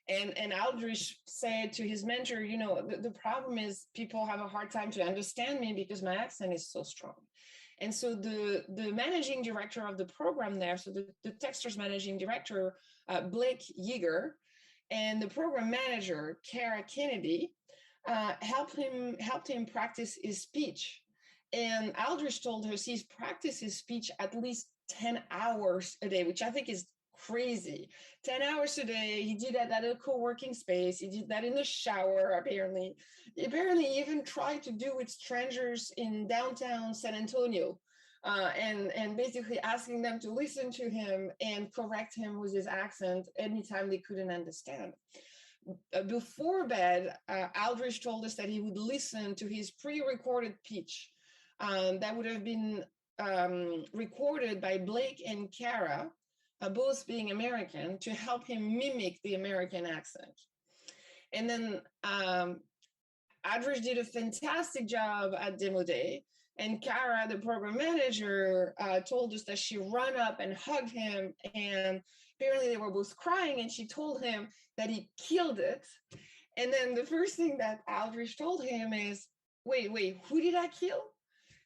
And Aldrich said to his mentor, the problem is people have a hard time to understand me because my accent is so strong. And so the managing director of the program there, so the Techstars managing director, Blake Yeager, and the program manager, Kara Kennedy, helped him practice his speech. And Aldrich told her he's practiced his speech at least 10 hours a day, which I think is crazy. 10 hours a day. He did that at a co-working space. He did that in the shower, apparently. He even tried to do with strangers in downtown San Antonio, and basically asking them to listen to him and correct him with his accent anytime they couldn't understand. Before bed, Aldrich told us that he would listen to his pre-recorded pitch that would have been recorded by Blake and Kara, both being American, to help him mimic the American accent. And then Aldrich did a fantastic job at demo day. And Kara, the program manager, told us that she ran up and hugged him, and apparently they were both crying, and she told him that he killed it. And then the first thing that Aldrich told him is, wait, who did I kill?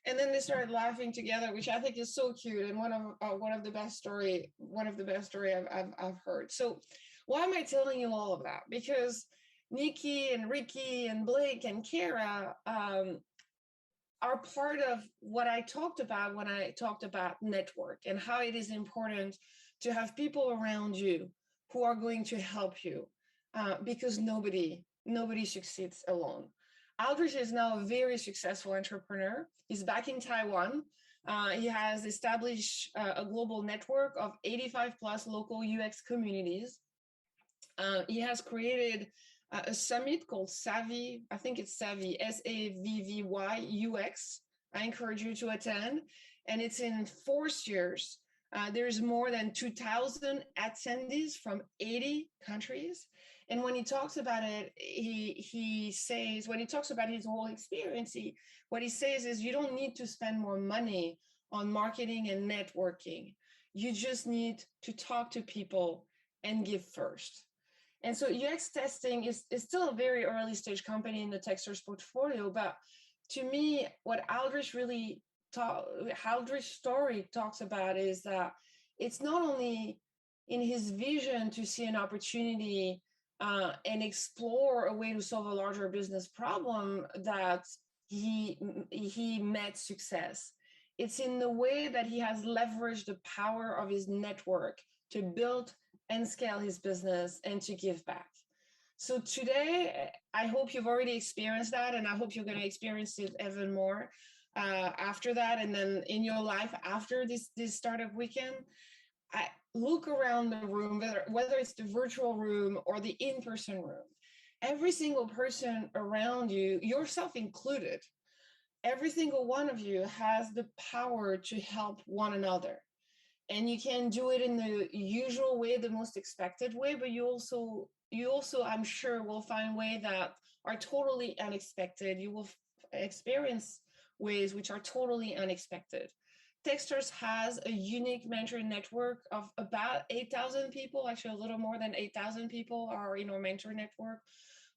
And then they started laughing together, which I think is so cute, and one of the best story I've heard. So why am I telling you all of that? Because Nikki and Ricky and Blake and Kara are part of what I talked about when I talked about network and how it is important to have people around you who are going to help you because nobody succeeds alone. Aldrich is now a very successful entrepreneur. He's back in Taiwan. He has established a global network of 85 plus local UX communities. He has created a summit called Savvy. I think it's Savvy, SAVVY UX. I encourage you to attend. And it's in 4 years. There's more than 2,000 attendees from 80 countries. And when he talks about it, he says, when he talks about his whole experience, what he says is you don't need to spend more money on marketing and networking. You just need to talk to people and give first. And so UX testing is still a very early stage company in the Techstars portfolio. But to me, what Aldrich's story talks about is that it's not only in his vision to see an opportunity and explore a way to solve a larger business problem that he met success. It's in the way that he has leveraged the power of his network to build and scale his business and to give back. So today, I hope you've already experienced that, and I hope you're going to experience it even more after that, and then in your life after this startup weekend. I look around the room, whether it's the virtual room or the in-person room. Every single person around you, yourself included, every single one of you has the power to help one another. And you can do it in the usual way, the most expected way, but you also, I'm sure, will find ways that are totally unexpected. You will experience ways which are totally unexpected. Techstars has a unique mentoring network of about 8,000 people, actually a little more than 8,000 people are in our mentor network.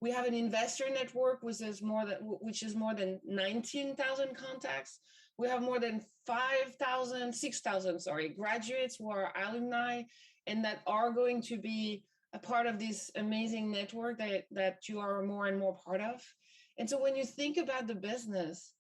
We have an investor network, which is more than 19,000 contacts. We have more than 6,000 graduates who are alumni and that are going to be a part of this amazing network that you are more and more part of. And so when you think about the business,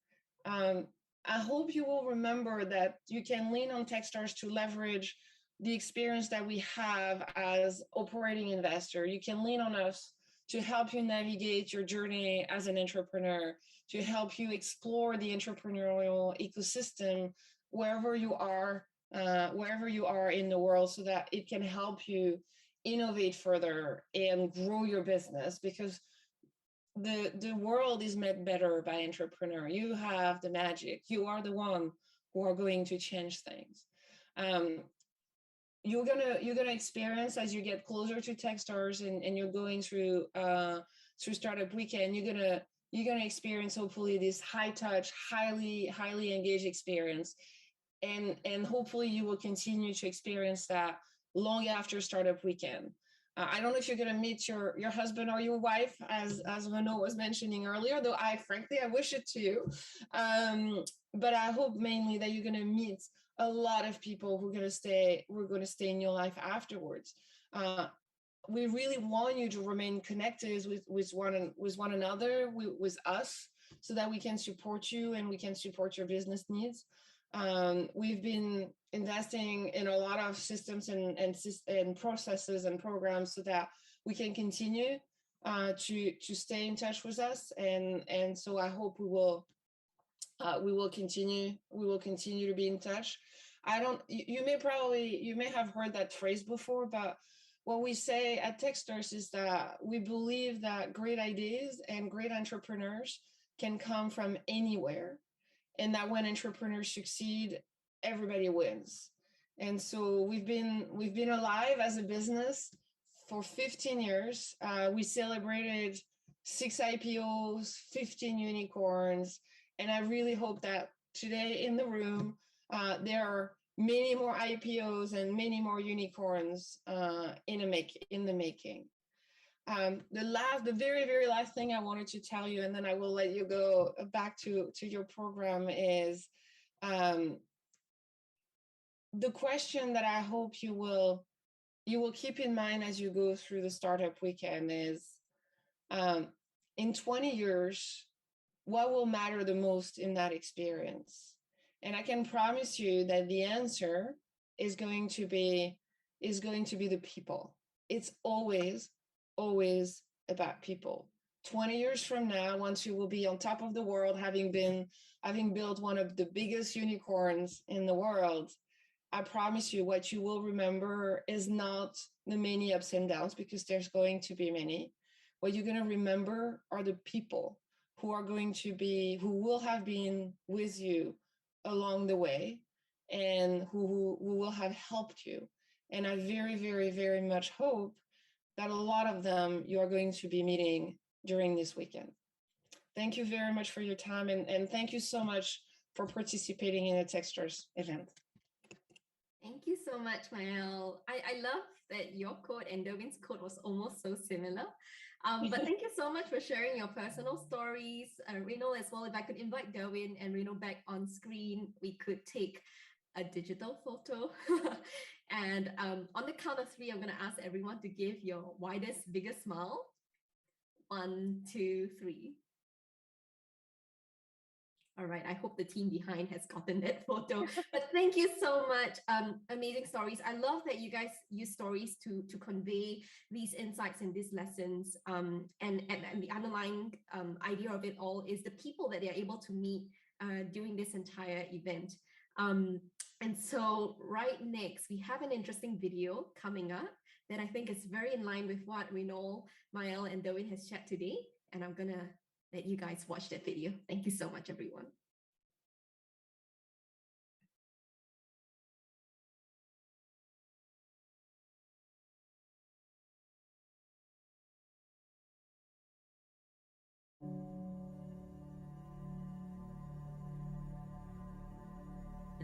I hope you will remember that you can lean on Techstars to leverage the experience that we have as operating investor. You can lean on us to help you navigate your journey as an entrepreneur, to help you explore the entrepreneurial ecosystem wherever you are in the world, so that it can help you innovate further and grow your business, because the world is made better by entrepreneur. You have the magic. You are the one who are going to change things. You're gonna experience, as you get closer to Techstars and you're going through Startup Weekend, you're gonna experience hopefully this high touch, highly engaged experience, and hopefully you will continue to experience that long after Startup Weekend. I don't know if you're going to meet your husband or your wife, as Renaud was mentioning earlier, though I wish it to you. But I hope mainly that you're going to meet a lot of people who are going to stay in your life afterwards. We really want you to remain connected with one another, with us, so that we can support you and we can support your business needs. We've been investing in a lot of systems and processes and programs so that we can continue to stay in touch with us, and so I hope we will continue to be in touch. You may have heard that phrase before, but what we say at Techstars is that we believe that great ideas and great entrepreneurs can come from anywhere, and that when entrepreneurs succeed, everybody wins. And so we've been alive as a business for 15 years. We celebrated 6 IPOs, 15 unicorns, and I really hope that today in the room there are many more IPOs and many more unicorns in the making. The very last thing I wanted to tell you, and then I will let you go back to your program, is the question that I hope you will keep in mind as you go through the Startup Weekend is, in 20 years, what will matter the most in that experience? And I can promise you that the answer is going to be the people. It's always always about people. 20 years from now, once you will be on top of the world, having built one of the biggest unicorns in the world, I promise you what you will remember is not the many ups and downs, because there's going to be many. What you're going to remember are the people who will have been with you along the way, and who will have helped you. And I very, very, very much hope that a lot of them you are going to be meeting during this weekend. Thank you very much for your time, and thank you so much for participating in the Techstars event. Thank you so much, Mael. I love that your code and Darwin's code was almost so similar. But thank you so much for sharing your personal stories. Renaud as well. If I could invite Darwin and Renaud back on screen, we could take a digital photo. And on the count of 3, I'm going to ask everyone to give your widest, biggest smile. 1, 2, 3. All right, I hope the team behind has gotten that photo. But thank you so much. Amazing stories. I love that you guys use stories to convey these insights and these lessons. And the underlying idea of it all is the people that they're able to meet during this entire event. And so right next, we have an interesting video coming up that I think is very in line with what Renaud, Mael, and Darwin has shared today. And I'm going to let you guys watch that video. Thank you so much, everyone.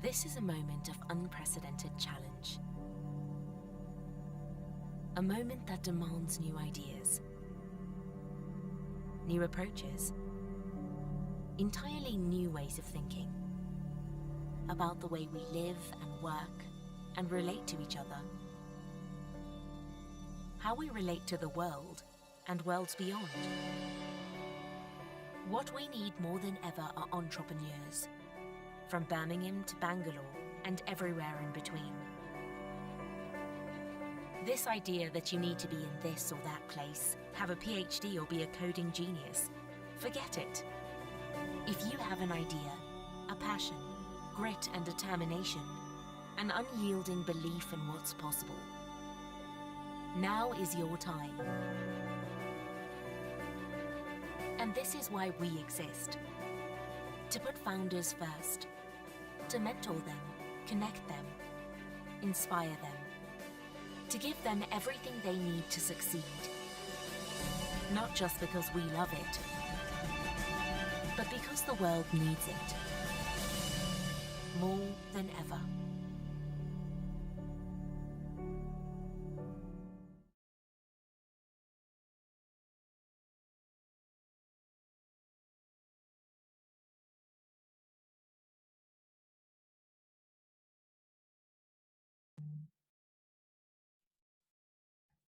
This is a moment of unprecedented challenge. A moment that demands new ideas, new approaches, entirely new ways of thinking about the way we live and work and relate to each other, how we relate to the world and worlds beyond. What we need more than ever are entrepreneurs, from Birmingham to Bangalore and everywhere in between. This idea that you need to be in this or that place, have a PhD or be a coding genius, forget it. If you have an idea, a passion, grit and determination, an unyielding belief in what's possible, now is your time. And this is why we exist. To put founders first, to mentor them, connect them, inspire them, to give them everything they need to succeed. Not just because we love it, but because the world needs it. More than ever.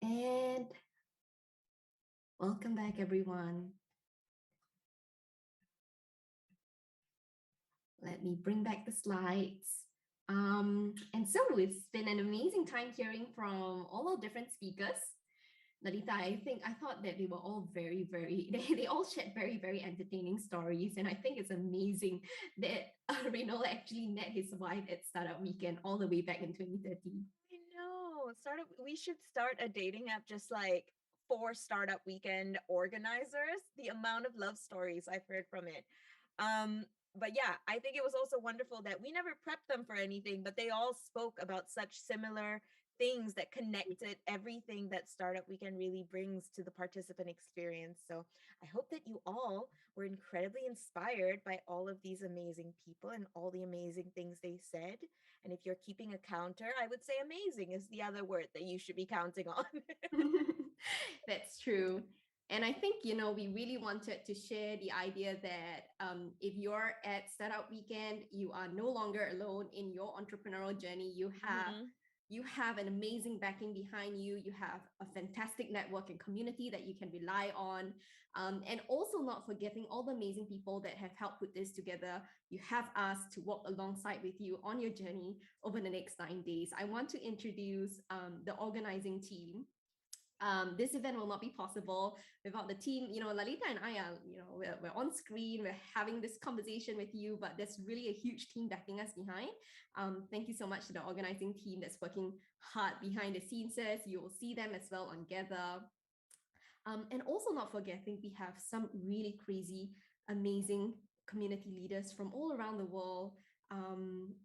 And welcome back, everyone. Let me bring back the slides. And so it's been an amazing time hearing from all our different speakers. Narita, I thought that they were all very, they all shared very, very entertaining stories. And I think it's amazing that Renaud actually met his wife at Startup Weekend all the way back in 2013. We should start a dating app just like for Startup Weekend organizers, the amount of love stories I've heard from it. But yeah, I think it was also wonderful that we never prepped them for anything, but they all spoke about such similar things that connected everything that Startup Weekend really brings to the participant experience. So I hope that you all were incredibly inspired by all of these amazing people and all the amazing things they said. And if you're keeping a counter, I would say amazing is the other word that you should be counting on. That's true. And I think, we really wanted to share the idea that if you're at Startup Weekend, you are no longer alone in your entrepreneurial journey. You have an amazing backing behind you. You have a fantastic network and community that you can rely on. And also not forgetting all the amazing people that have helped put this together. You have us to walk alongside with you on your journey over the next 9 days. I want to introduce the organizing team. This event will not be possible without the team. Lalita and I are, we're on screen, we're having this conversation with you, but there's really a huge team backing us behind. Thank you so much to the organizing team that's working hard behind the scenes. You will see them as well on Gather. And also not forgetting, we have some really crazy, amazing community leaders from all around the world.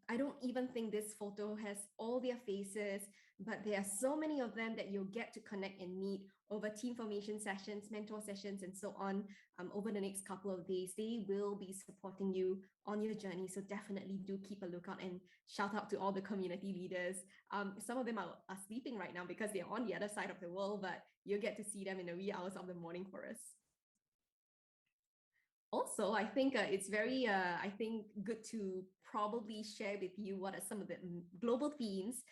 I don't even think this photo has all their faces, but there are so many of them that you'll get to connect and meet over team formation sessions, mentor sessions, and so on over the next couple of days. They will be supporting you on your journey. So definitely do keep a lookout and shout out to all the community leaders. Some of them are sleeping right now because they're on the other side of the world, but you'll get to see them in the wee hours of the morning for us. Also, I think it's very, good to probably share with you what are some of the global themes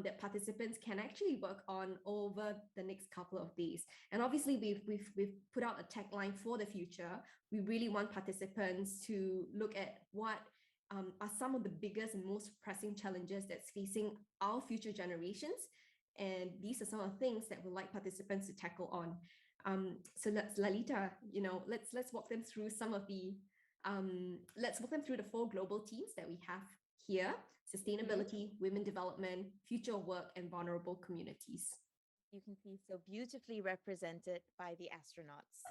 that participants can actually work on over the next couple of days. And obviously, we've put out a tagline for the future. We really want participants to look at what are some of the biggest and most pressing challenges that's facing our future generations. And these are some of the things that we'd like participants to tackle on. So let's, Lalita, let's walk them through some of the, let's walk them through the 4 global themes that we have here: sustainability, women development, future work, and vulnerable communities. You can see so beautifully represented by the astronauts.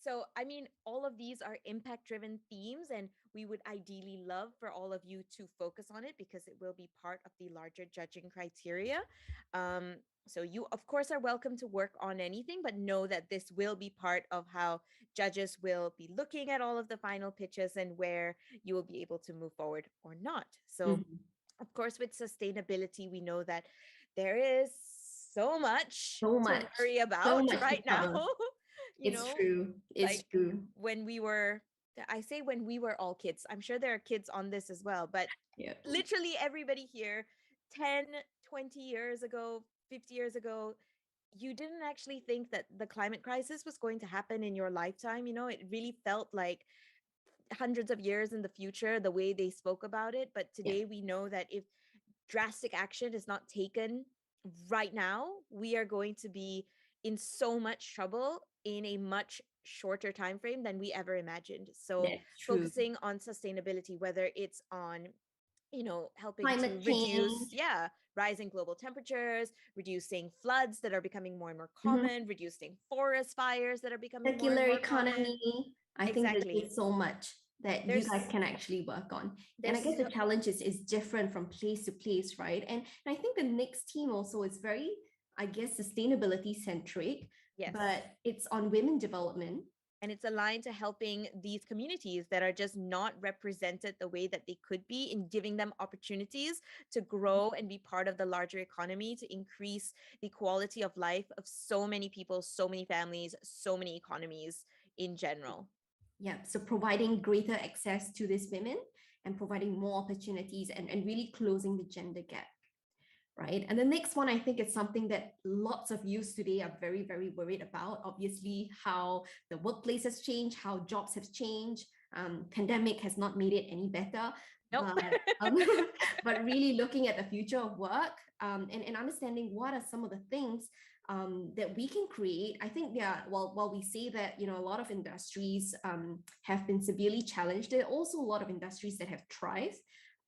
So, I mean, all of these are impact-driven themes, and we would ideally love for all of you to focus on it because it will be part of the larger judging criteria. So you, of course, are welcome to work on anything, but know that this will be part of how judges will be looking at all of the final pitches and where you will be able to move forward or not. So, of course, with sustainability, we know that there is so much to worry about right now. It's true. When we were, I say when we were all kids, I'm sure there are kids on this as well, but literally everybody here 10, 20 years ago, 50 years ago, you didn't actually think that the climate crisis was going to happen in your lifetime. It really felt like hundreds of years in the future, the way they spoke about it. But today we know that if drastic action is not taken right now, we are going to be in so much trouble in a much shorter time frame than we ever imagined. So focusing on sustainability, whether it's on helping climate to reduce rising global temperatures, reducing floods that are becoming more and more common, reducing forest fires that are becoming circular more and more economy. common. I think there's so much that you guys can actually work on. And I guess the challenge is different from place to place, right? And I think the next team also is very, I guess, sustainability centric, but it's on women development. And it's aligned to helping these communities that are just not represented the way that they could be, in giving them opportunities to grow and be part of the larger economy, to increase the quality of life of so many people, so many families, so many economies in general. Yeah, so providing greater access to these women and providing more opportunities and really closing the gender gap. Right. And the next one, I think, is something that lots of youth today are very, very worried about. Obviously, how the workplace has changed, how jobs have changed. Pandemic has not made it any better. Nope. But really looking at the future of work and understanding what are some of the things that we can create. I think while we say that, a lot of industries have been severely challenged, there are also a lot of industries that have thrived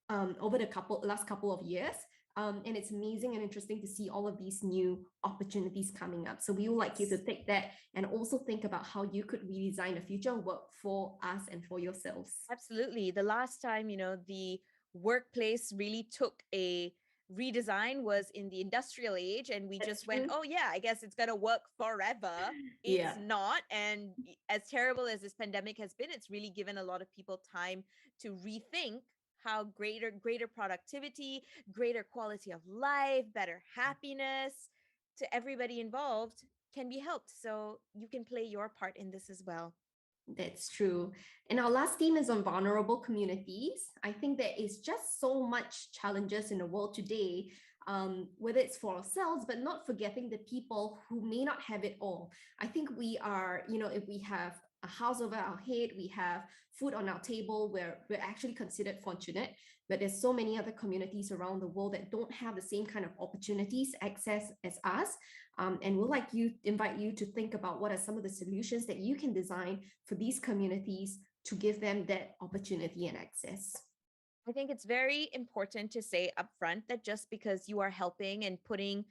over the last couple of years. And it's amazing and interesting to see all of these new opportunities coming up. So we would like you to take that and also think about how you could redesign the future work for us and for yourselves. Absolutely. The last time, the workplace really took a redesign was in the industrial age, and we just went, oh yeah, I guess it's gonna work forever. It's not. And as terrible as this pandemic has been, it's really given a lot of people time to rethink how greater productivity, greater quality of life, better happiness to everybody involved can be helped. So you can play your part in this as well. That's true. And our last theme is on vulnerable communities. I think there is just so much challenges in the world today, whether it's for ourselves, but not forgetting the people who may not have it all. I think we are, if we have a house over our head, we have food on our table, we're actually considered fortunate. but there's so many other communities around the world that don't have the same kind of opportunities, access as us. And we'll invite you to think about what are some of the solutions that you can design for these communities to give them that opportunity and access. I think it's very important to say upfront that just because you are helping and putting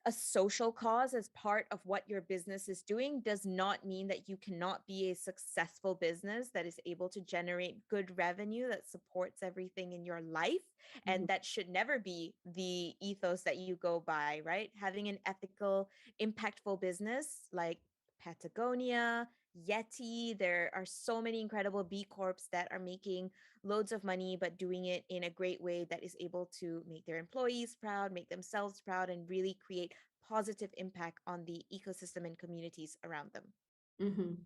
a social cause as part of what your business is doing does not mean that you cannot be a successful business that is able to generate good revenue that supports everything in your life. And that should never be the ethos that you go by, right? Having an ethical, impactful business like Patagonia, Yeti, there are so many incredible B Corps that are making loads of money, but doing it in a great way that is able to make their employees proud, make themselves proud, and really create positive impact on the ecosystem and communities around them.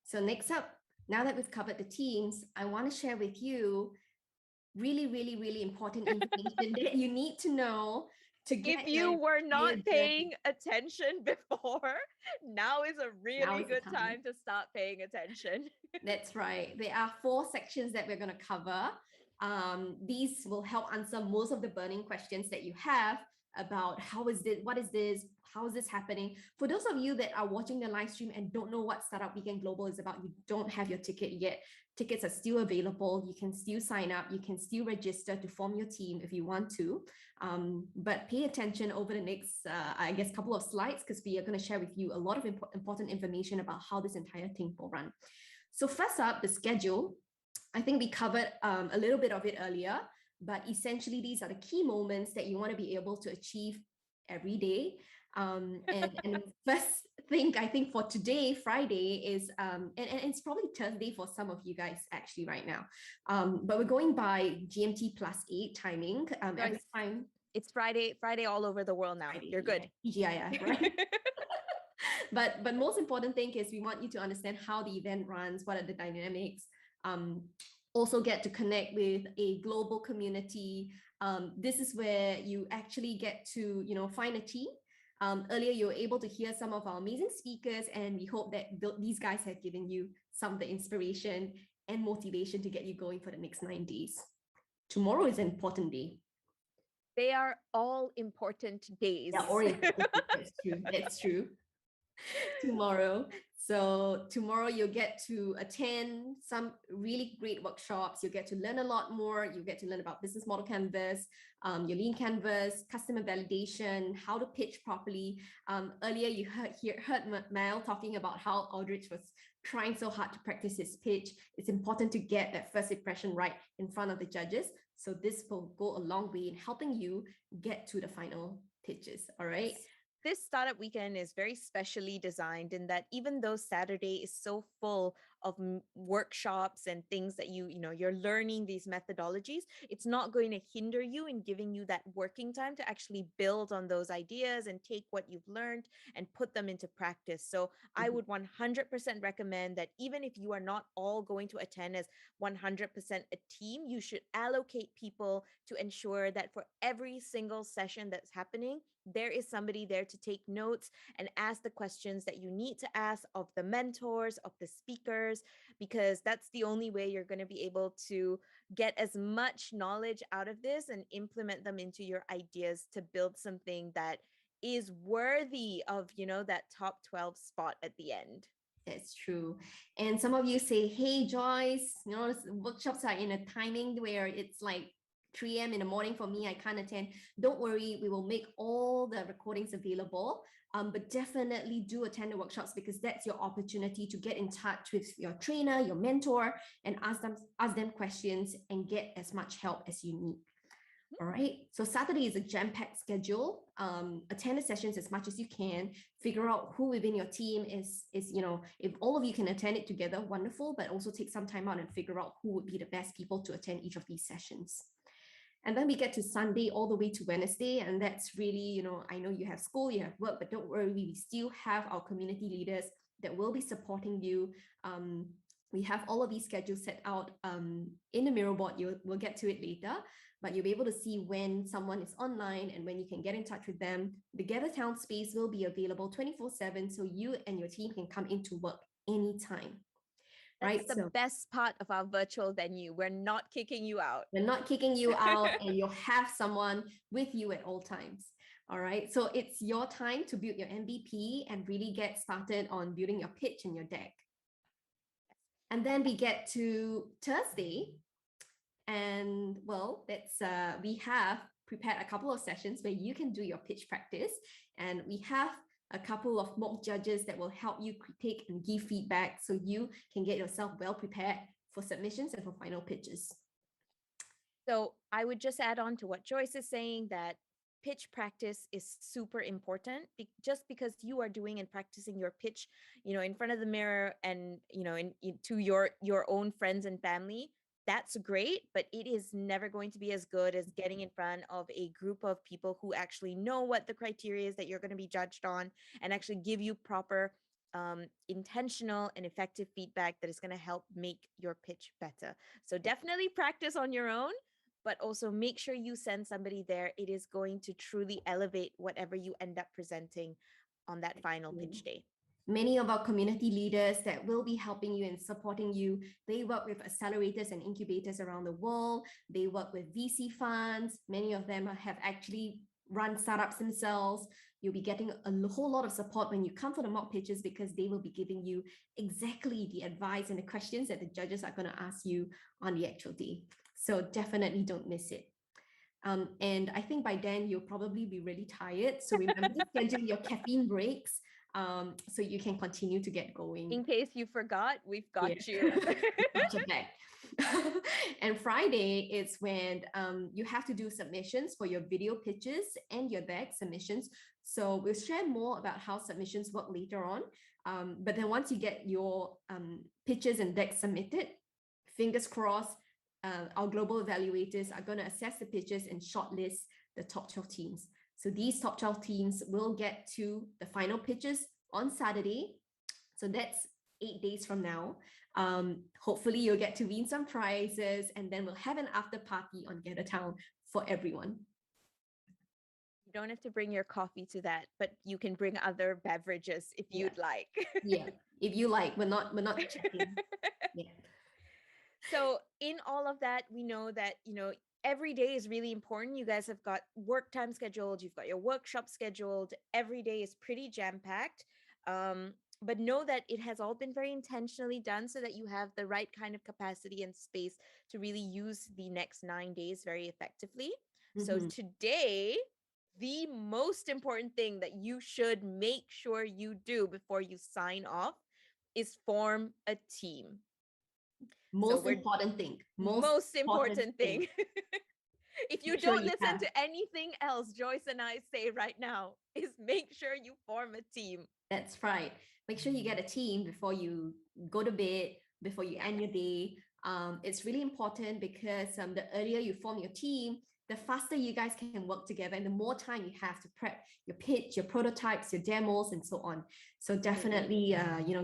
So next up, now that we've covered the teams, I want to share with you really, really, really important information that you need to know to get. If you were not paying attention before, now is a really good time to start paying attention. That's right. There are 4 sections that we're going to cover. These will help answer most of the burning questions that you have about how is this, what is this, how is this happening. For those of you that are watching the live stream and don't know what Startup Weekend Global is about, you don't have your ticket yet. Tickets are still available. You can still sign up. You can still register to form your team if you want to. But pay attention over the next, I guess, couple of slides, because we are going to share with you a lot of important information about how this entire thing will run. So first up, the schedule. I think we covered a little bit of it earlier, but essentially these are the key moments that you want to be able to achieve every day. And first thing I think for today, Friday, is and it's probably Thursday for some of you guys actually right now. But we're going by GMT +8 timing. At this time, it's Friday all over the world now. You're good. Yeah, right. But most important thing is we want you to understand how the event runs, what are the dynamics. Also get to connect with a global community. This is where you actually get to, find a team. Earlier, you were able to hear some of our amazing speakers, and we hope that these guys have given you some of the inspiration and motivation to get you going for the next 9 days. Tomorrow is an important day. They are all important days. Yeah, or That's true. Tomorrow. So tomorrow you'll get to attend some really great workshops. You'll get to learn a lot more. You get to learn about business model canvas, your lean canvas, customer validation, how to pitch properly. Earlier you heard Mael talking about how Aldrich was trying so hard to practice his pitch. It's important to get that first impression right in front of the judges. So this will go a long way in helping you get to the final pitches. All right. This startup weekend is very specially designed in that even though Saturday is so full of workshops and things that you're learning these methodologies, it's not going to hinder you in giving you that working time to actually build on those ideas and take what you've learned and put them into practice. So I would 100% recommend that even if you are not all going to attend as 100% a team, you should allocate people to ensure that for every single session that's happening, there is somebody there to take notes and ask the questions that you need to ask of the mentors, of the speakers, because that's the only way you're going to be able to get as much knowledge out of this and implement them into your ideas to build something that is worthy of, that top 12 spot at the end. That's true. And some of you say, hey, Joyce, workshops are in a timing where it's like 3 a.m. in the morning for me, I can't attend. Don't worry, we will make all the recordings available. But definitely do attend the workshops, because that's your opportunity to get in touch with your trainer, your mentor, and ask them questions and get as much help as you need. All right. So Saturday is a jam-packed schedule. Attend the sessions as much as you can. Figure out who within your team is if all of you can attend it together, wonderful. But also take some time out and figure out who would be the best people to attend each of these sessions. And then we get to Sunday all the way to Wednesday. And that's really, I know you have school, you have work, but don't worry, we still have our community leaders that will be supporting you. We have all of these schedules set out in the Miro board. We'll get to it later, but you'll be able to see when someone is online and when you can get in touch with them. The Gather Town space will be available 24/7, so you and your team can come into work anytime. right? That's the best part of our virtual venue. We're not kicking you out. We're not kicking you out, and you'll have someone with you at all times. All right. So it's your time to build your MVP and really get started on building your pitch and your deck. And then we get to Thursday. And well, we have prepared a couple of sessions where you can do your pitch practice. And we have a couple of mock judges that will help you critique and give feedback so you can get yourself well prepared for submissions and for final pitches. So I would just add on to what Joyce is saying, that pitch practice is super important, just because you are doing and practicing your pitch, in front of the mirror and, to your own friends and family. That's great, but it is never going to be as good as getting in front of a group of people who actually know what the criteria is that you're going to be judged on and actually give you proper, intentional and effective feedback that is going to help make your pitch better. So definitely practice on your own, but also make sure you send somebody there. It is going to truly elevate whatever you end up presenting on that final pitch day. Many of our community leaders that will be helping you and supporting you, they work with accelerators and incubators around the world. They work with VC funds. Many of them have actually run startups themselves. You'll be getting a whole lot of support when you come for the mock pitches, because they will be giving you exactly the advice and the questions that the judges are going to ask you on the actual day. So definitely don't miss it. And I think by then you'll probably be really tired. So remember to schedule your caffeine breaks so you can continue to get going. In case you forgot, we've got you. Got your back. And Friday is when you have to do submissions for your video pitches and your deck submissions. So we'll share more about how submissions work later on. But then once you get your pitches and decks submitted, fingers crossed, our global evaluators are going to assess the pitches and shortlist the top 12 teams. So these top 12 teams will get to the final pitches on Saturday. So that's 8 days from now. Hopefully you'll get to win some prizes, and then we'll have an after party on Gather Town for everyone. You don't have to bring your coffee to that, but you can bring other beverages if you'd like. Yeah, if you like. We're not checking. Yeah. So in all of that, we know that, every day is really important. You guys have got work time scheduled. You've got your workshop scheduled. Every day is pretty jam-packed. But know that it has all been very intentionally done so that you have the right kind of capacity and space to really use the next 9 days very effectively. Mm-hmm. So today, the most important thing that you should make sure you do before you sign off is form a team. Most important thing. Most important thing. If you don't listen to anything else Joyce and I say right now, is make sure you form a team. That's right. Make sure you get a team before you go to bed, before you end your day. It's really important because the earlier you form your team, the faster you guys can work together and the more time you have to prep your pitch, your prototypes, your demos, and so on. So definitely,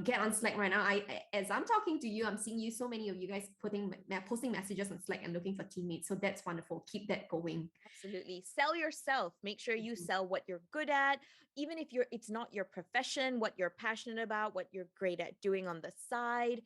get on Slack right now. As I'm talking to you, I'm seeing so many of you guys posting messages on Slack and looking for teammates. So that's wonderful. Keep that going. Absolutely. Sell yourself. Make sure you sell what you're good at. Even if it's not your profession, what you're passionate about, what you're great at doing on the side,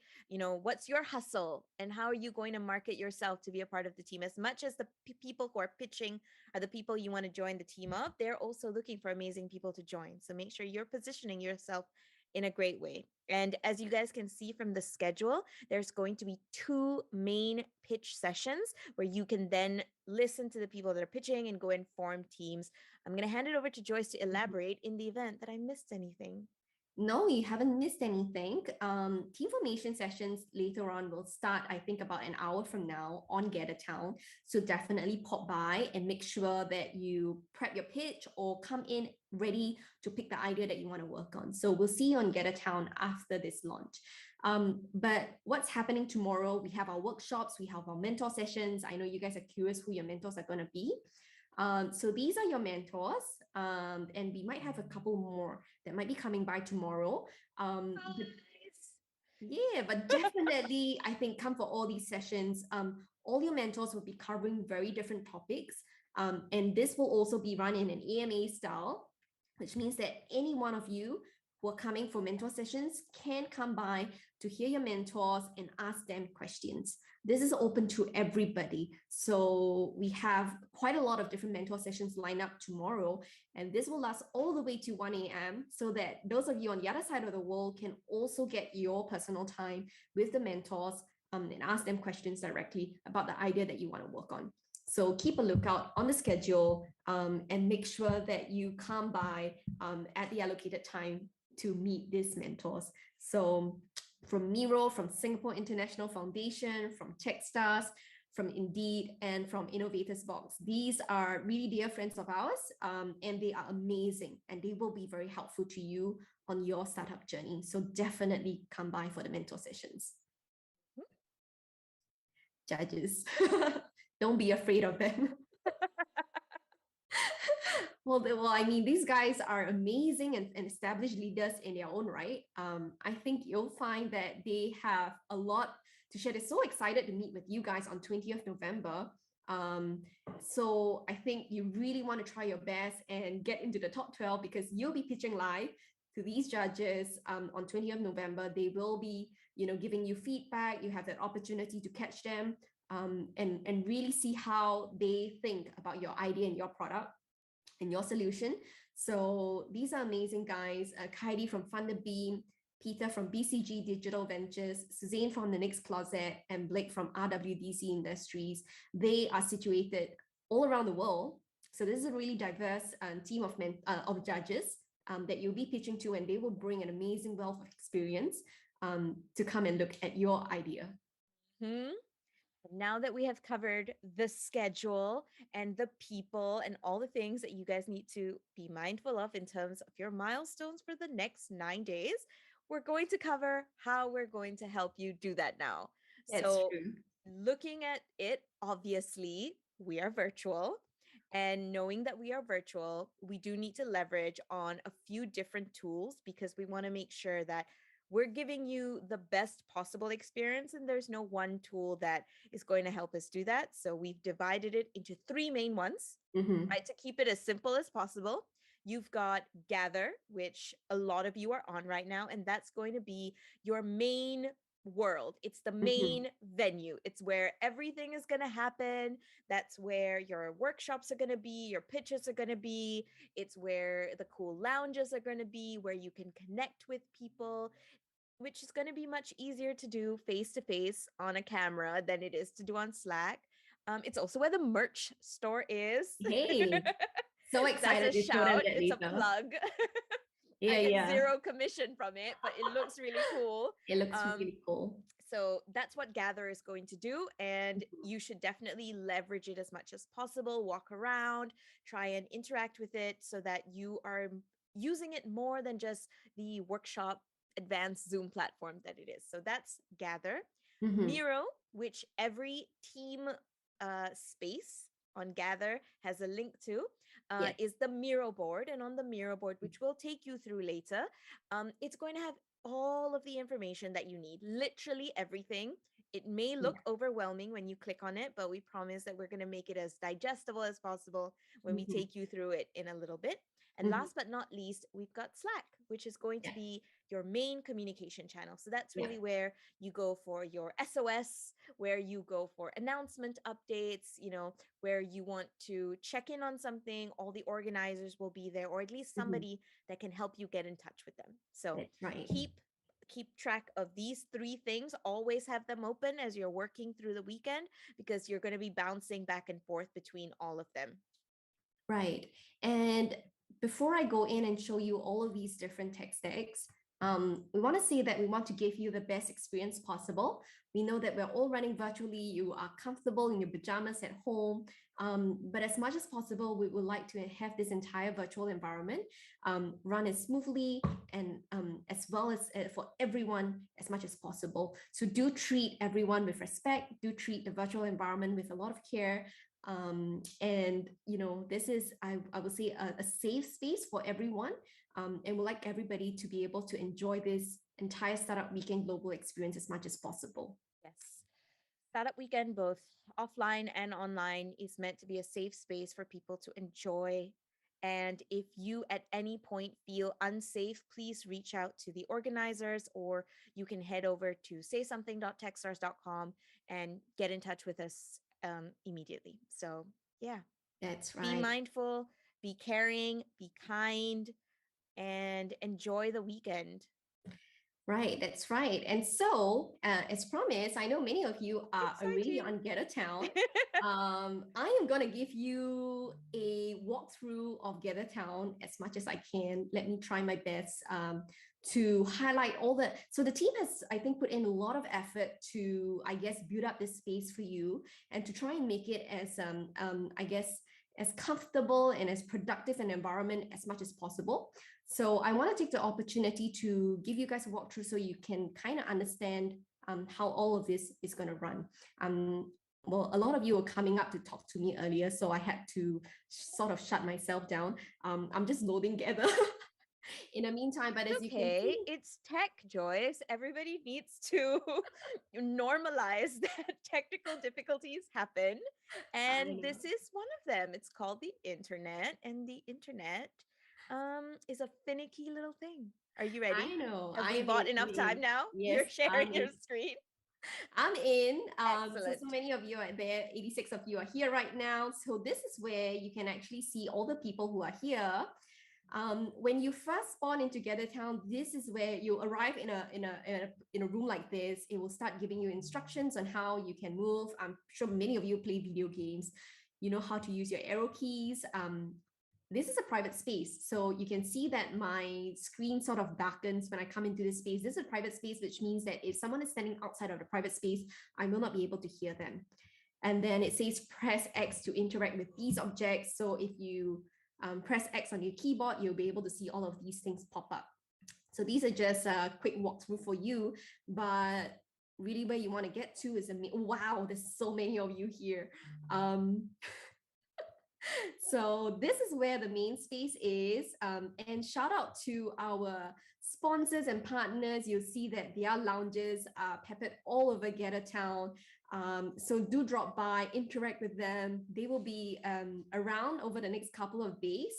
what's your hustle and how are you going to market yourself to be a part of the team? As much as the people who are pitching are the people you want to join the team of, they're also looking for amazing people to join. So make sure you're positioning yourself in a great way. And as you guys can see from the schedule, there's going to be 2 main pitch sessions where you can then listen to the people that are pitching and go and form teams. I'm going to hand it over to Joyce to elaborate in the event that I missed anything. No, you haven't missed anything. Team formation sessions later on will start, I think, about an hour from now on Gather Town. So definitely pop by and make sure that you prep your pitch or come in ready to pick the idea that you want to work on. So we'll see you on Gather Town after this launch. But what's happening tomorrow? We have our workshops, we have our mentor sessions. I know you guys are curious who your mentors are going to be. So these are your mentors, and we might have a couple more that might be coming by tomorrow. But definitely, I think come for all these sessions. All your mentors will be covering very different topics, and this will also be run in an AMA style, which means that any one of you who are coming for mentor sessions can come by to hear your mentors and ask them questions. This is open to everybody. So we have quite a lot of different mentor sessions lined up tomorrow, and this will last all the way to 1 a.m. so that those of you on the other side of the world can also get your personal time with the mentors and ask them questions directly about the idea that you want to work on. So keep a lookout on the schedule and make sure that you come by at the allocated time to meet these mentors. So from Miro, from Singapore International Foundation, from Techstars, from Indeed, and from Innovators Box. These are really dear friends of ours, and they are amazing, and they will be very helpful to you on your startup journey. So definitely come by for the mentor sessions. Judges, don't be afraid of them. Well, I mean, these guys are amazing and established leaders in their own right. I think you'll find that they have a lot to share. They're so excited to meet with you guys on 20th November. So I think you really want to try your best and get into the top 12 because you'll be pitching live to these judges on 20th November. They will be, giving you feedback. You have that opportunity to catch them and really see how they think about your idea and your product and your solution. So these are amazing guys. Kaidi from Thunderbeam, Peter from BCG Digital Ventures, Suzanne from The Next Closet, and Blake from RWDC Industries. They are situated all around the world. So this is a really diverse team of judges that you'll be pitching to, and they will bring an amazing wealth of experience to come and look at your idea. Now that we have covered the schedule and the people and all the things that you guys need to be mindful of in terms of your milestones for the next 9 days, we're going to cover how we're going to help you do that now. That's true. Looking at it, obviously, we are virtual. And knowing that we are virtual, we do need to leverage on a few different tools because we want to make sure that we're giving you the best possible experience, and there's no one tool that is going to help us do that. So we've divided it into 3 main ones, right? To keep it as simple as possible. You've got Gather, which a lot of you are on right now, and that's going to be your main world. It's the main venue. It's where everything is going to happen. That's where your workshops are going to be, your pitches are going to be. It's where the cool lounges are going to be, where you can connect with people, which is going to be much easier to do face-to-face on a camera than it is to do on Slack. It's also where the merch store is. Hey, so excited. That's a shout. It's a plug. I get 0 commission from it, but it looks really cool. It looks really cool. So that's what Gather is going to do. And you should definitely leverage it as much as possible. Walk around, try and interact with it so that you are using it more than just the workshop advanced Zoom platform that it is. So that's Gather. Miro, which every team space on Gather has a link to, is the Miro board. And on the Miro board, which we'll take you through later, it's going to have all of the information that you need, literally everything. It may look overwhelming when you click on it, but we promise that we're going to make it as digestible as possible when we take you through it in a little bit. And last but not least, we've got Slack, which is going to be your main communication channel. So that's really where you go for your SOS, where you go for announcement updates, where you want to check in on something. All the organizers will be there, or at least somebody that can help you get in touch with them. So keep track of these 3 things. Always have them open as you're working through the weekend because you're going to be bouncing back and forth between all of them. Right. And before I go in and show you all of these different tech stacks, we want to say that we want to give you the best experience possible. We know that we're all running virtually. You are comfortable in your pajamas at home. But as much as possible, we would like to have this entire virtual environment run as smoothly and as well as for everyone as much as possible. So do treat everyone with respect. Do treat the virtual environment with a lot of care. And this is, I would say, a safe space for everyone, and we'd like everybody to be able to enjoy this entire Startup Weekend global experience as much as possible. Yes, Startup Weekend, both offline and online, is meant to be a safe space for people to enjoy And if you at any point feel unsafe, please reach out to the organizers, or you can head over to saysomething.techstars.com and get in touch with us immediately. So yeah, that's right. Be mindful, be caring, be kind, and enjoy the weekend. Right, that's right. And so, as promised, I know many of you are already on Gather Town. I am going to give you a walkthrough of Gather Town as much as I can. Let me try my best to highlight all the. So the team has, I think, put in a lot of effort to, I guess, build up this space for you and to try and make it as, I guess, as comfortable and as productive an environment as much as possible. So I want to take the opportunity to give you guys a walkthrough so you can kind of understand how all of this is going to run. Well, a lot of you were coming up to talk to me earlier, so I had to sort of shut myself down. I'm just loading Gather in the meantime, but as you can see, it's tech, Joyce. Everybody needs to normalize that technical difficulties happen. And this is one of them. It's called the internet, and the internet is a finicky little thing. Are you ready? I know. Have we bought enough time now? Yes, You're sharing your screen. I'm in. So many of you are there. 86 of you are here right now. So this is where you can actually see all the people who are here. When you first spawn into Gather Town, this is where you arrive in a room like this. It will start giving you instructions on how you can move. I'm sure many of you play video games. You know how to use your arrow keys. This is a private space. So you can see that my screen sort of darkens when I come into this space. This is a private space, which means that if someone is standing outside of the private space, I will not be able to hear them. And then it says press X to interact with these objects. So if you press X on your keyboard, you'll be able to see all of these things pop up. So these are just a quick walkthrough for you, but really where you want to get to is wow, there's so many of you here. So this is where the main space is, and shout out to our sponsors and partners. You'll see that their lounges are peppered all over Gather Town. So do drop by, interact with them. They will be around over the next couple of days.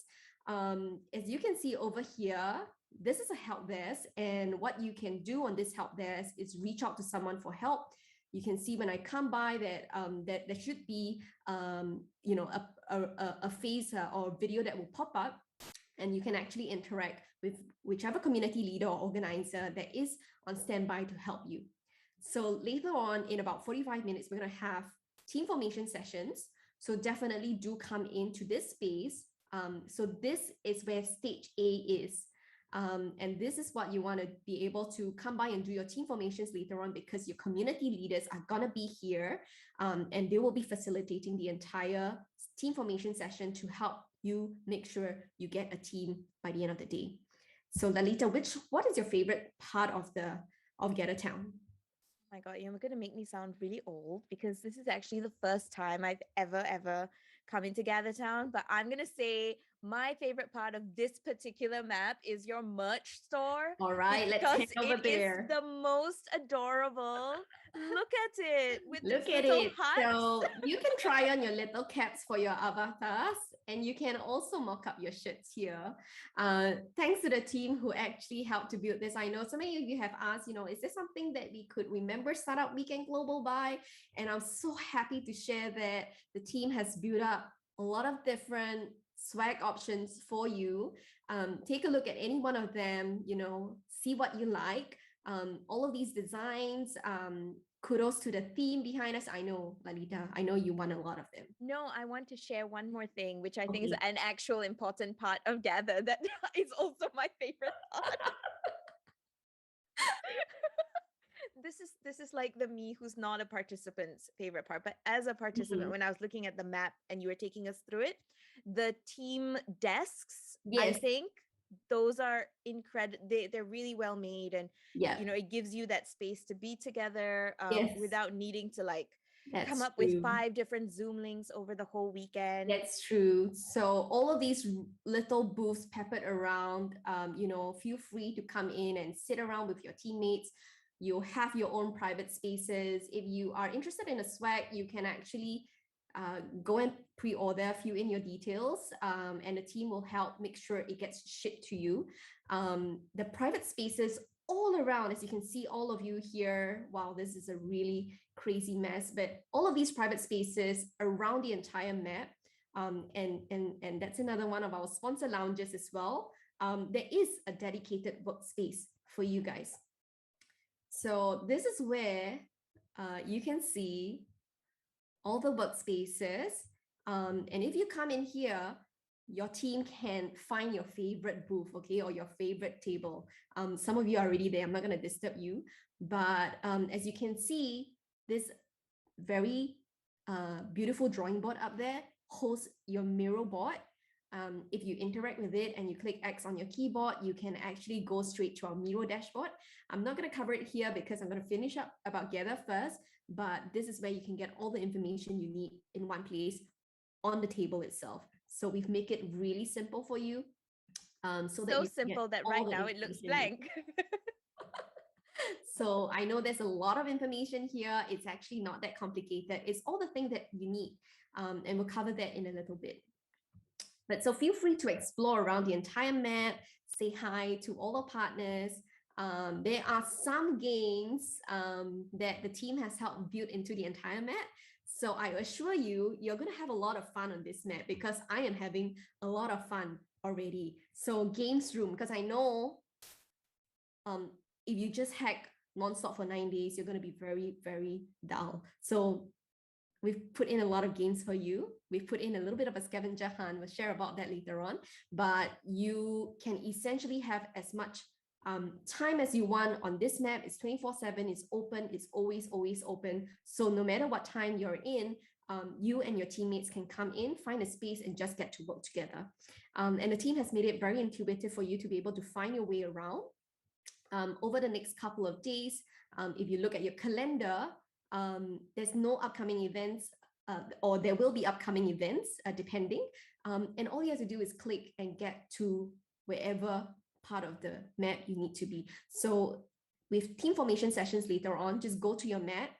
As you can see over here, this is a help desk, and what you can do on this help desk is reach out to someone for help. You can see when I come by that that there should be a face or video that will pop up, and you can actually interact with whichever community leader or organizer that is on standby to help you. So later on, in about 45 minutes, we're going to have team formation sessions. So definitely do come into this space. So this is where stage A is. And this is what you want to be able to come by and do your team formations later on, because your community leaders are going to be here, and they will be facilitating the entire team formation session to help you make sure you get a team by the end of the day. So Lalita, what is your favorite part of Gather Town? Oh my God, you're going to make me sound really old, because this is actually the first time I've ever come into Gather Town. But I'm going to say my favorite part of this particular map is your merch store. All right, let's head over there. It is the most adorable. Look at it. Look at it. So you can try on your little caps for your avatars, and you can also mock up your shirts here. Thanks to the team who actually helped to build this. I know so many of you have asked, is there something that we could remember Startup Weekend Global by? And I'm so happy to share that the team has built up a lot of different swag options for you. Take a look at any one of them, see what you like. All of these designs, kudos to the theme behind us. I know, Lalita, I know you want a lot of them. No, I want to share one more thing, which I think is an actual important part of Gather that is also my favorite part. This is like the me who's not a participant's favorite part, but as a participant, when I was looking at the map and you were taking us through it, the team desks, I think those are incredible. They're really well made, and it gives you that space to be together without needing to come up with 5 different Zoom links over the whole weekend. That's true. So all of these little booths peppered around, feel free to come in and sit around with your teammates. You'll have your own private spaces. If you are interested in a swag, you can actually go and pre-order, fill in your details, and the team will help make sure it gets shipped to you. The private spaces all around, as you can see, all of you here, wow, this is a really crazy mess, but all of these private spaces around the entire map, and that's another one of our sponsor lounges as well. There is a dedicated workspace for you guys. So this is where you can see all the workspaces. And if you come in here, your team can find your favorite booth, okay, or your favorite table. Some of you are already there. I'm not going to disturb you. But as you can see, this very beautiful drawing board up there hosts your Miro board. If you interact with it and you click X on your keyboard, you can actually go straight to our Miro dashboard. I'm not going to cover it here because I'm going to finish up about Gather first, but this is where you can get all the information you need in one place on the table itself. So we've made it really simple for you. So simple that right now it looks blank. So I know there's a lot of information here. It's actually not that complicated. It's all the things that you need. And we'll cover that in a little bit. But so feel free to explore around the entire map, say hi to all our partners. There are some games that the team has helped build into the entire map. So I assure you, you're going to have a lot of fun on this map because I am having a lot of fun already. So games room, because I know if you just hack nonstop for 9 days, you're going to be very, very dull. So we've put in a lot of games for you. We've put in a little bit of a scavenger hunt. We'll share about that later on. But you can essentially have as much time as you want on this map. It's 24/7, it's open, it's always open. So no matter what time you're in, you and your teammates can come in, find a space and just get to work together. And the team has made it very intuitive for you to be able to find your way around. Over the next couple of days, if you look at your calendar, there's no upcoming events, or there will be upcoming events depending. And all you have to do is click and get to wherever part of the map you need to be. So with team formation sessions later on, just go to your map,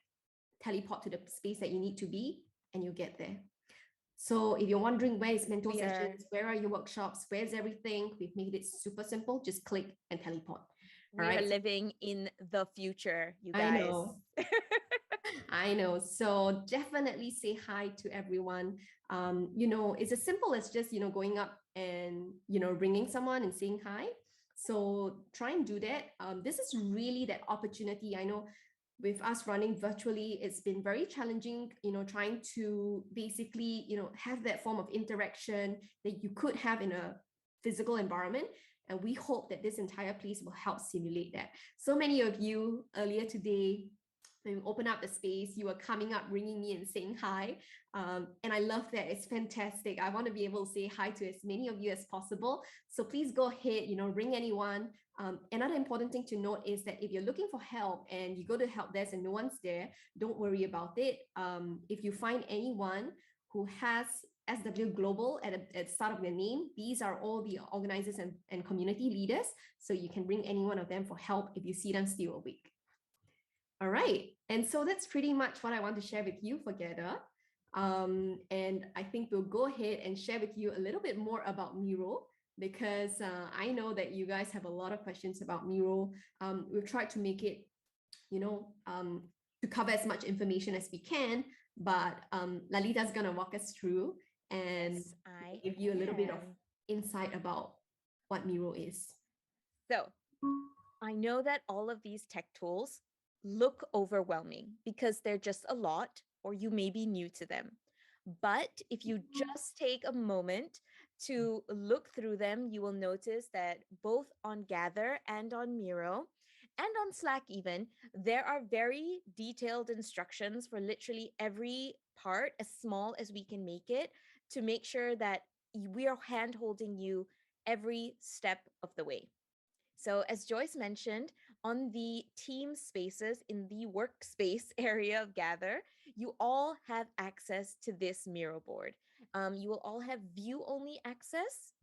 teleport to the space that you need to be, and you'll get there. So if you're wondering where is mentor sessions, where are your workshops, where's everything, we've made it super simple. Just click and teleport. We are living in the future, you guys. I know. I know. So definitely say hi to everyone. It's as simple as just, going up and, ringing someone and saying hi. So try and do that. This is really that opportunity. I know with us running virtually, it's been very challenging, trying to basically, have that form of interaction that you could have in a physical environment. And we hope that this entire place will help simulate that. So many of you earlier today, when we open up the space, you were coming up, ringing me and saying hi. And I love that. It's fantastic. I want to be able to say hi to as many of you as possible. So please go ahead, ring anyone. Another important thing to note is that if you're looking for help and you go to help desk and no one's there, don't worry about it. If you find anyone who has SW Global at the start of their name, these are all the organizers and community leaders. So you can ring any one of them for help if you see them still awake. All right. And so that's pretty much what I want to share with you for Gather. And I think we'll go ahead and share with you a little bit more about Miro, because I know that you guys have a lot of questions about Miro. We've tried to make it, to cover as much information as we can, but Lalita's going to walk us through and give you a little bit of insight about what Miro is. So I know that all of these tech tools look overwhelming because they're just a lot, or you may be new to them. But if you just take a moment to look through them, you will notice that both on Gather and on Miro and on Slack even, there are very detailed instructions for literally every part, as small as we can make it, to make sure that we are hand-holding you every step of the way. So as Joyce mentioned, on the team spaces in the workspace area of Gather, you all have access to this Miro board. You will all have view-only access.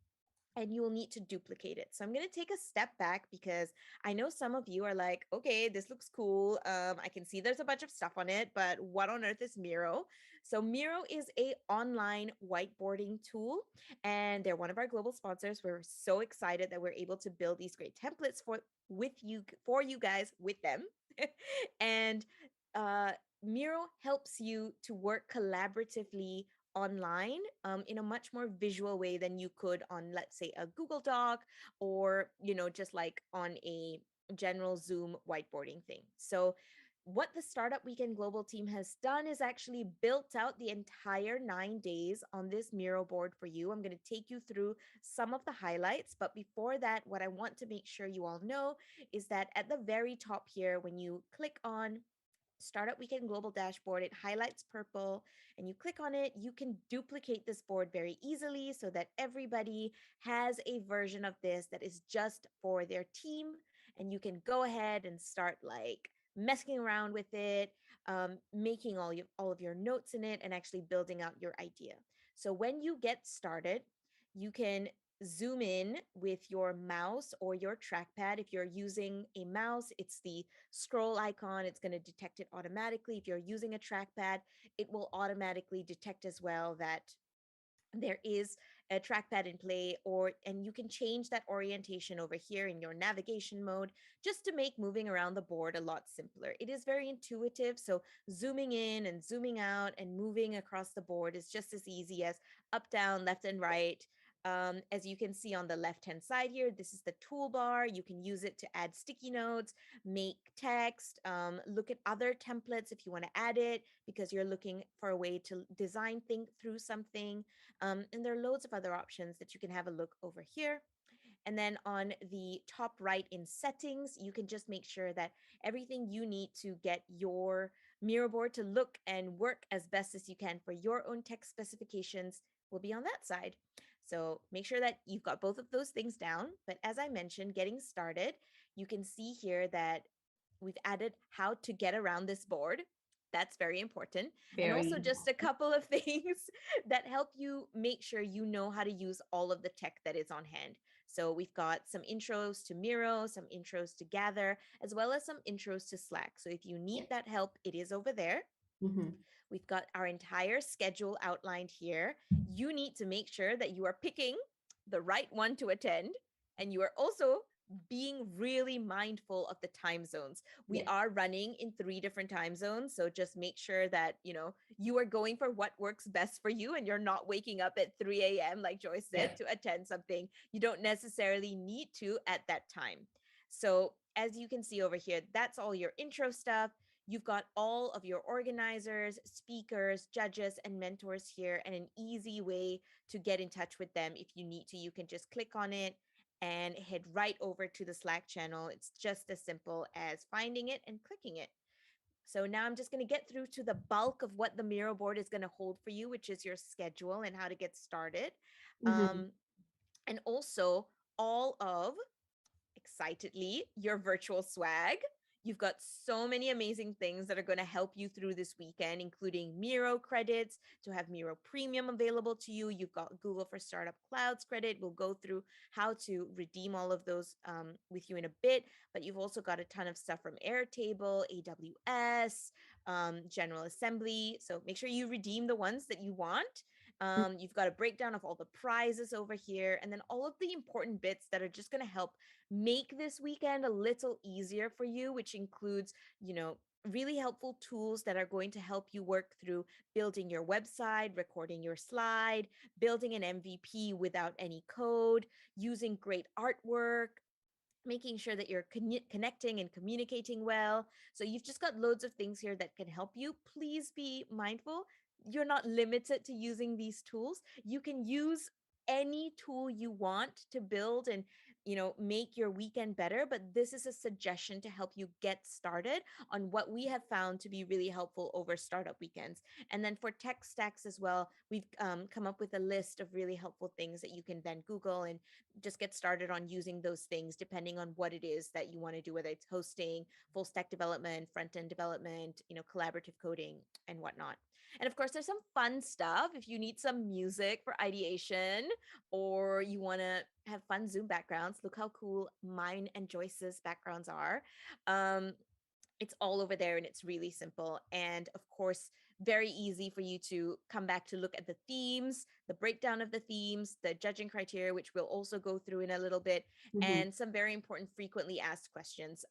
and you will need to duplicate it. So I'm going to take a step back because I know some of you are like, okay, this looks cool. I can see there's a bunch of stuff on it, but what on earth is Miro? So Miro is a online whiteboarding tool, and they're one of our global sponsors. We're so excited that we're able to build these great templates for you guys with them. And Miro helps you to work collaboratively online in a much more visual way than you could on, let's say, a Google Doc, or just like on a general Zoom whiteboarding thing. So what the Startup Weekend Global team has done is actually built out the entire 9 days on this Miro board for you. I'm going to take you through some of the highlights, but before that, what I want to make sure you all know is that at the very top here, when you click on Startup Weekend Global Dashboard, it highlights purple, and you click on it, you can duplicate this board very easily so that everybody has a version of this that is just for their team, and you can go ahead and start like messing around with it, making all of your notes in it, and actually building out your idea. So when you get started, you can zoom in with your mouse or your trackpad. If you're using a mouse, it's the scroll icon. It's going to detect it automatically. If you're using a trackpad, it will automatically detect as well that there is a trackpad in play, and you can change that orientation over here in your navigation mode just to make moving around the board a lot simpler. It is very intuitive, so zooming in and zooming out and moving across the board is just as easy as up, down, left, and right. As you can see on the left-hand side here, this is the toolbar. You can use it to add sticky notes, make text, look at other templates if you want to add it because you're looking for a way to think through something. And there are loads of other options that you can have a look over here. And then on the top right in settings, you can just make sure that everything you need to get your Miro board to look and work as best as you can for your own text specifications will be on that side. So make sure that you've got both of those things down. But as I mentioned, getting started, you can see here that we've added how to get around this board. That's very important. And also just a couple of things that help you make sure you know how to use all of the tech that is on hand. So we've got some intros to Miro, some intros to Gather, as well as some intros to Slack. So if you need that help, it is over there. We've got our entire schedule outlined here. You need to make sure that you are picking the right one to attend, and you are also being really mindful of the time zones. We are running in 3 different time zones, so just make sure that you are going for what works best for you, and you're not waking up at 3 a.m. like Joyce said to attend something you don't necessarily need to at that time. So as you can see over here, that's all your intro stuff. You've got all of your organizers, speakers, judges, and mentors here, and an easy way to get in touch with them if you need to. You can just click on it and head right over to the Slack channel. It's just as simple as finding it and clicking it. So now I'm just going to get through to the bulk of what the Miro board is going to hold for you, which is your schedule and how to get started. And also all of, excitedly, your virtual swag. You've got so many amazing things that are going to help you through this weekend, including Miro credits to have Miro Premium available to you. You've got Google for Startup Clouds credit. We'll go through how to redeem all of those with you in a bit. But you've also got a ton of stuff from Airtable, AWS, General Assembly. So make sure you redeem the ones that you want. You've got a breakdown of all the prizes over here, and then all of the important bits that are just going to help make this weekend a little easier for you, which includes, really helpful tools that are going to help you work through building your website, recording your slide, building an MVP without any code, using great artwork, making sure that you're connecting and communicating well. So you've just got loads of things here that can help you. Please be mindful. You're not limited to using these tools. You can use any tool you want to build and make your weekend better, but this is a suggestion to help you get started on what we have found to be really helpful over startup weekends. And then for tech stacks as well, we've come up with a list of really helpful things that you can then Google and just get started on using those things depending on what it is that you want to do, whether it's hosting, full stack development, front end development, collaborative coding and whatnot. And of course, there's some fun stuff. If you need some music for ideation or you want to have fun Zoom backgrounds, look how cool mine and Joyce's backgrounds are. It's all over there and it's really simple. And of course, very easy for you to come back to look at the themes, the breakdown of the themes, the judging criteria, which we'll also go through in a little bit, and some very important frequently asked questions.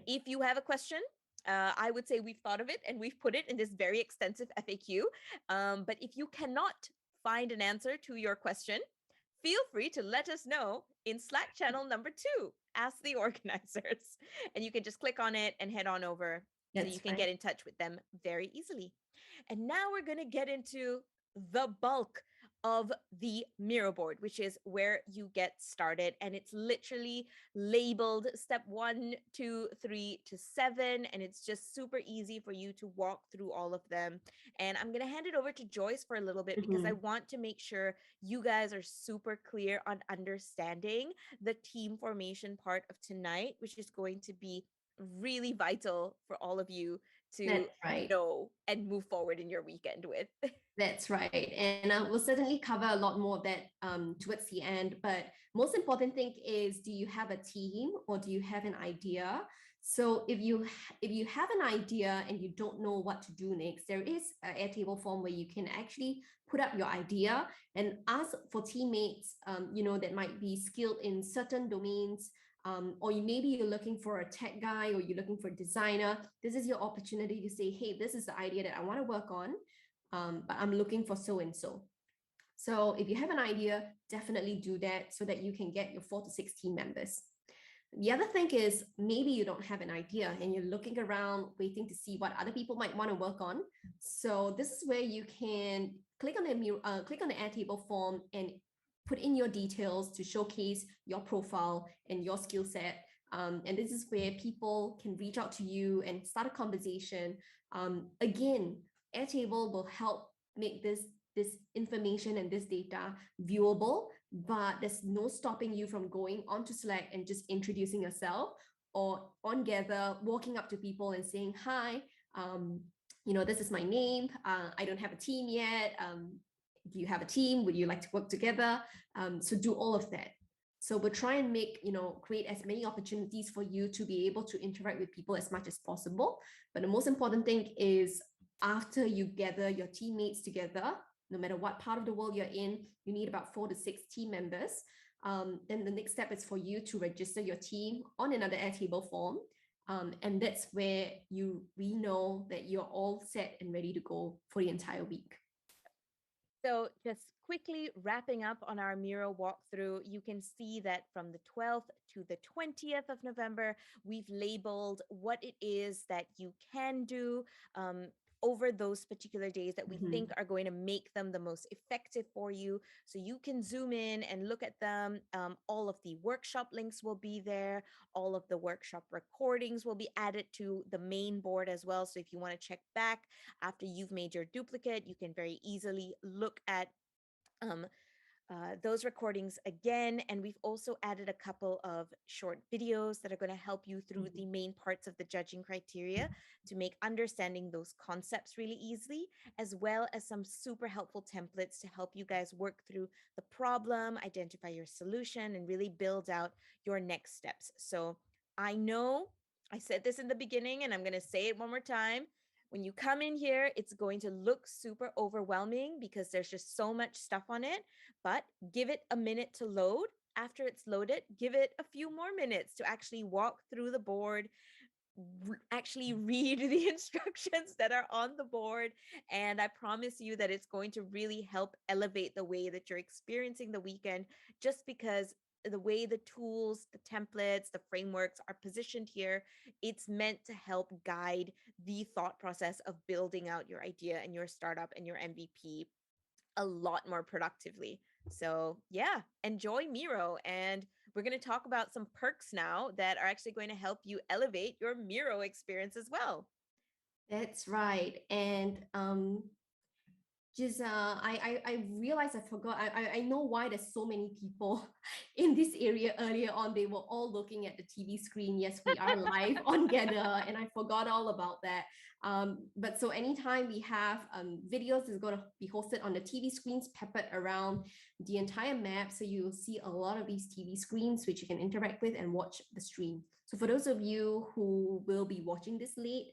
If you have a question, I would say we've thought of it and we've put it in this very extensive FAQ. But if you cannot find an answer to your question, feel free to let us know in Slack channel number 2, Ask the Organizers. And you can just click on it and head on over so you can get in touch with them very easily. And now we're going to get into the bulk of the Miro board, which is where you get started. And it's literally labeled step 1, 2, 3 to 7. And it's just super easy for you to walk through all of them. And I'm going to hand it over to Joyce for a little bit because I want to make sure you guys are super clear on understanding the team formation part of tonight, which is going to be really vital for all of you to know and move forward in your weekend with. That's right. And we'll certainly cover a lot more of that towards the end. But most important thing is, do you have a team or do you have an idea? So if you have an idea and you don't know what to do next, there is an Airtable form where you can actually put up your idea and ask for teammates, that might be skilled in certain domains. Or maybe you're looking for a tech guy or you're looking for a designer. This is your opportunity to say, hey, this is the idea that I want to work on, but I'm looking for so-and-so. So if you have an idea, definitely do that so that you can get your 4 to 6 team members. The other thing is, maybe you don't have an idea and you're looking around waiting to see what other people might want to work on. So this is where you can click on the Airtable form and put in your details to showcase your profile and your skill set. And this is where people can reach out to you and start a conversation. Again, Airtable will help make this information and this data viewable, but there's no stopping you from going onto Slack and just introducing yourself, or on Gather, walking up to people and saying, hi, this is my name. I don't have a team yet. Do you have a team? Would you like to work together? So do all of that. So we'll try and create as many opportunities for you to be able to interact with people as much as possible. But the most important thing is, after you gather your teammates together, no matter what part of the world you're in, you need about 4 to 6 team members. Then the next step is for you to register your team on another Airtable form. And that's where we know that you're all set and ready to go for the entire week. So just quickly wrapping up on our Miro walkthrough, you can see that from the 12th to the 20th of November, we've labeled what it is that you can do over those particular days that we think are going to make them the most effective for you. So you can zoom in and look at them. All of the workshop links will be there. All of the workshop recordings will be added to the main board as well. So if you want to check back after you've made your duplicate, you can very easily look at those recordings again. And we've also added a couple of short videos that are going to help you through the main parts of the judging criteria to make understanding those concepts really easily, as well as some super helpful templates to help you guys work through the problem, identify your solution, and really build out your next steps. So I know I said this in the beginning, and I'm going to say it one more time. When you come in here, it's going to look super overwhelming because there's just so much stuff on it, but give it a minute to load. After it's loaded, give it a few more minutes to actually walk through the board, actually read the instructions that are on the board. And I promise you that it's going to really help elevate the way that you're experiencing the weekend, just because the way the tools, the templates, the frameworks are positioned here, it's meant to help guide the thought process of building out your idea and your startup and your MVP a lot more productively. So yeah, enjoy Miro. And we're going to talk about some perks now that are actually going to help you elevate your Miro experience as well. That's right. And I realized I forgot. I know why there's so many people in this area. Earlier on, they were all looking at the TV screen. Yes, we are live on Gather, and I forgot all about that. But so anytime we have videos is going to be hosted on the TV screens peppered around the entire map. So you'll see a lot of these TV screens which you can interact with and watch the stream. So for those of you who will be watching this late,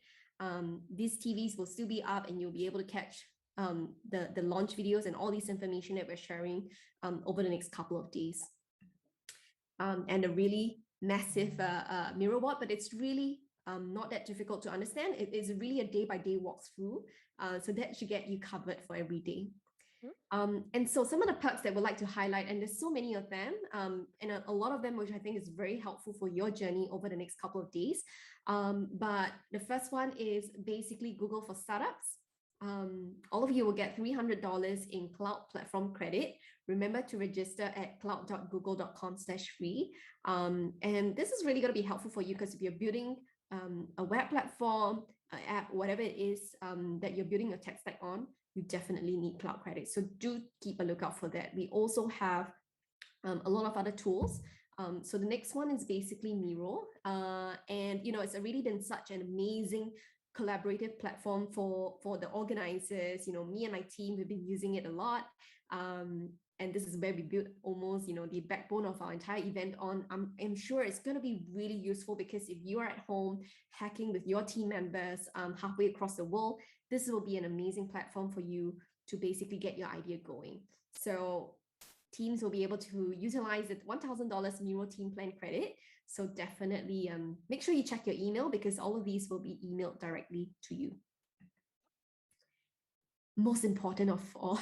these TVs will still be up and you'll be able to catch the launch videos and all this information that we're sharing over the next couple of days. And a really massive mirror board, but it's really not that difficult to understand. It is really a day-by-day walkthrough. So that should get you covered for every day. And so some of the perks that we'd like to highlight, and there's so many of them, and a lot of them which I think is very helpful for your journey over the next couple of days. But the first one is basically Google for Startups. All of you will get $300 in cloud platform credit. Remember to register at cloud.google.com/free. And this is really going to be helpful for you because if you're building a web platform, an app, whatever it is that you're building your tech stack on, you definitely need cloud credit. So do keep a lookout for that. We also have a lot of other tools. So the next one is basically Miro. And, you know, it's already been such an amazing collaborative platform for the organizers. You know, me and my team, we've been using it a lot. And this is where we built almost, you know, the backbone of our entire event on. I'm sure it's going to be really useful because if you are at home hacking with your team members halfway across the world, this will be an amazing platform for you to basically get your idea going. So teams will be able to utilize the $1,000 Miro team plan credit. So definitely make sure you check your email because all of these will be emailed directly to you. Most important of all.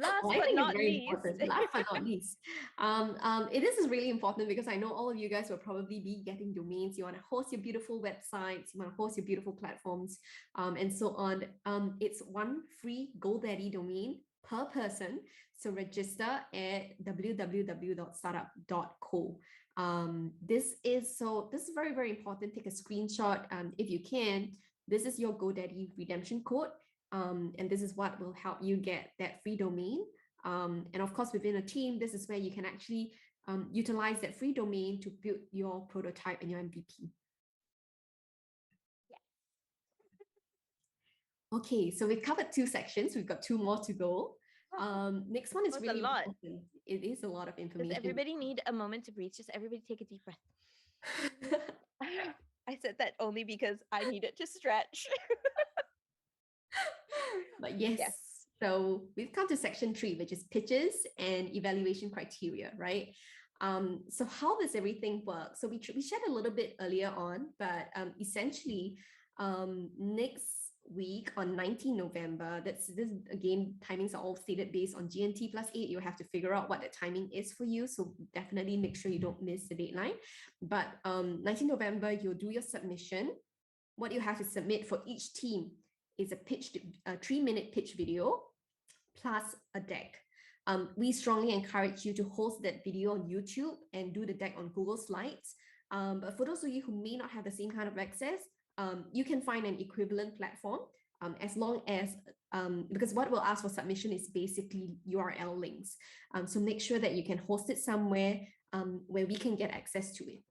Last but not least. Last but not least. This is really important because I know all of you guys will probably be getting domains. You want to host your beautiful websites, you want to host your beautiful platforms, and so on. It's one free GoDaddy domain per person. So register at www.startup.co. This is very, very important. Take a screenshot if you can. This is your GoDaddy redemption code. And this is what will help you get that free domain. And of course, within a team, this is where you can actually utilize that free domain to build your prototype and your MVP. Yeah. Okay, so we've covered 2 sections. We've got 2 more to go. Next one is really important. It is a lot of information. Does everybody need a moment to breathe? Just everybody take a deep breath. I said that only because I needed to stretch. But yes, so we've come to section 3, which is pitches and evaluation criteria, right? So how does everything work? So we shared a little bit earlier on, but essentially next week on 19 November, this again, timings are all stated based on GMT +8. You have to figure out what the timing is for you. So definitely make sure you don't miss the deadline. But 19 November, you'll do your submission. What you have to submit for each team is a 3-minute pitch video plus a deck. We strongly encourage you to host that video on YouTube and do the deck on Google Slides. But for those of you who may not have the same kind of access, you can find an equivalent platform as long as, because what we'll ask for submission is basically URL links. So make sure that you can host it somewhere where we can get access to it.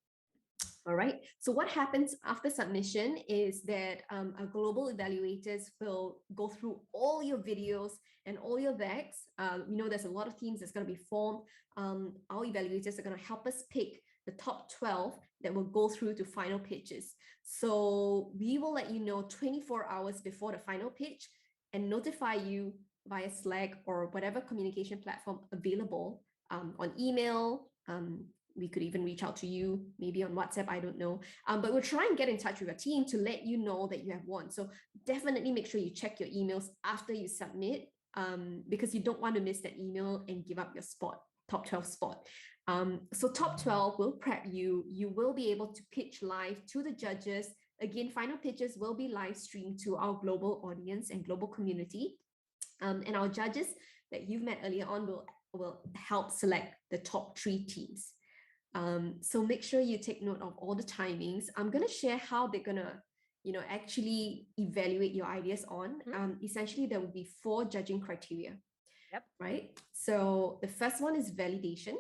All right. So what happens after submission is that our global evaluators will go through all your videos and all your decks. We know there's a lot of teams that's going to be formed. Our evaluators are going to help us pick the top 12 that will go through to final pitches. So we will let you know 24 hours before the final pitch and notify you via Slack or whatever communication platform available, on email. We could even reach out to you, maybe on WhatsApp, I don't know. But we'll try and get in touch with your team to let you know that you have won. So definitely make sure you check your emails after you submit, because you don't want to miss that email and give up your spot, top 12 spot. So top 12 will prep you. You will be able to pitch live to the judges. Again, final pitches will be live streamed to our global audience and global community. And our judges that you've met earlier on will help select the top 3 teams. So make sure you take note of all the timings. I'm going to share how they're going to, actually evaluate your ideas on, essentially there will be 4 judging criteria. Yep. Right. So the first one is validation,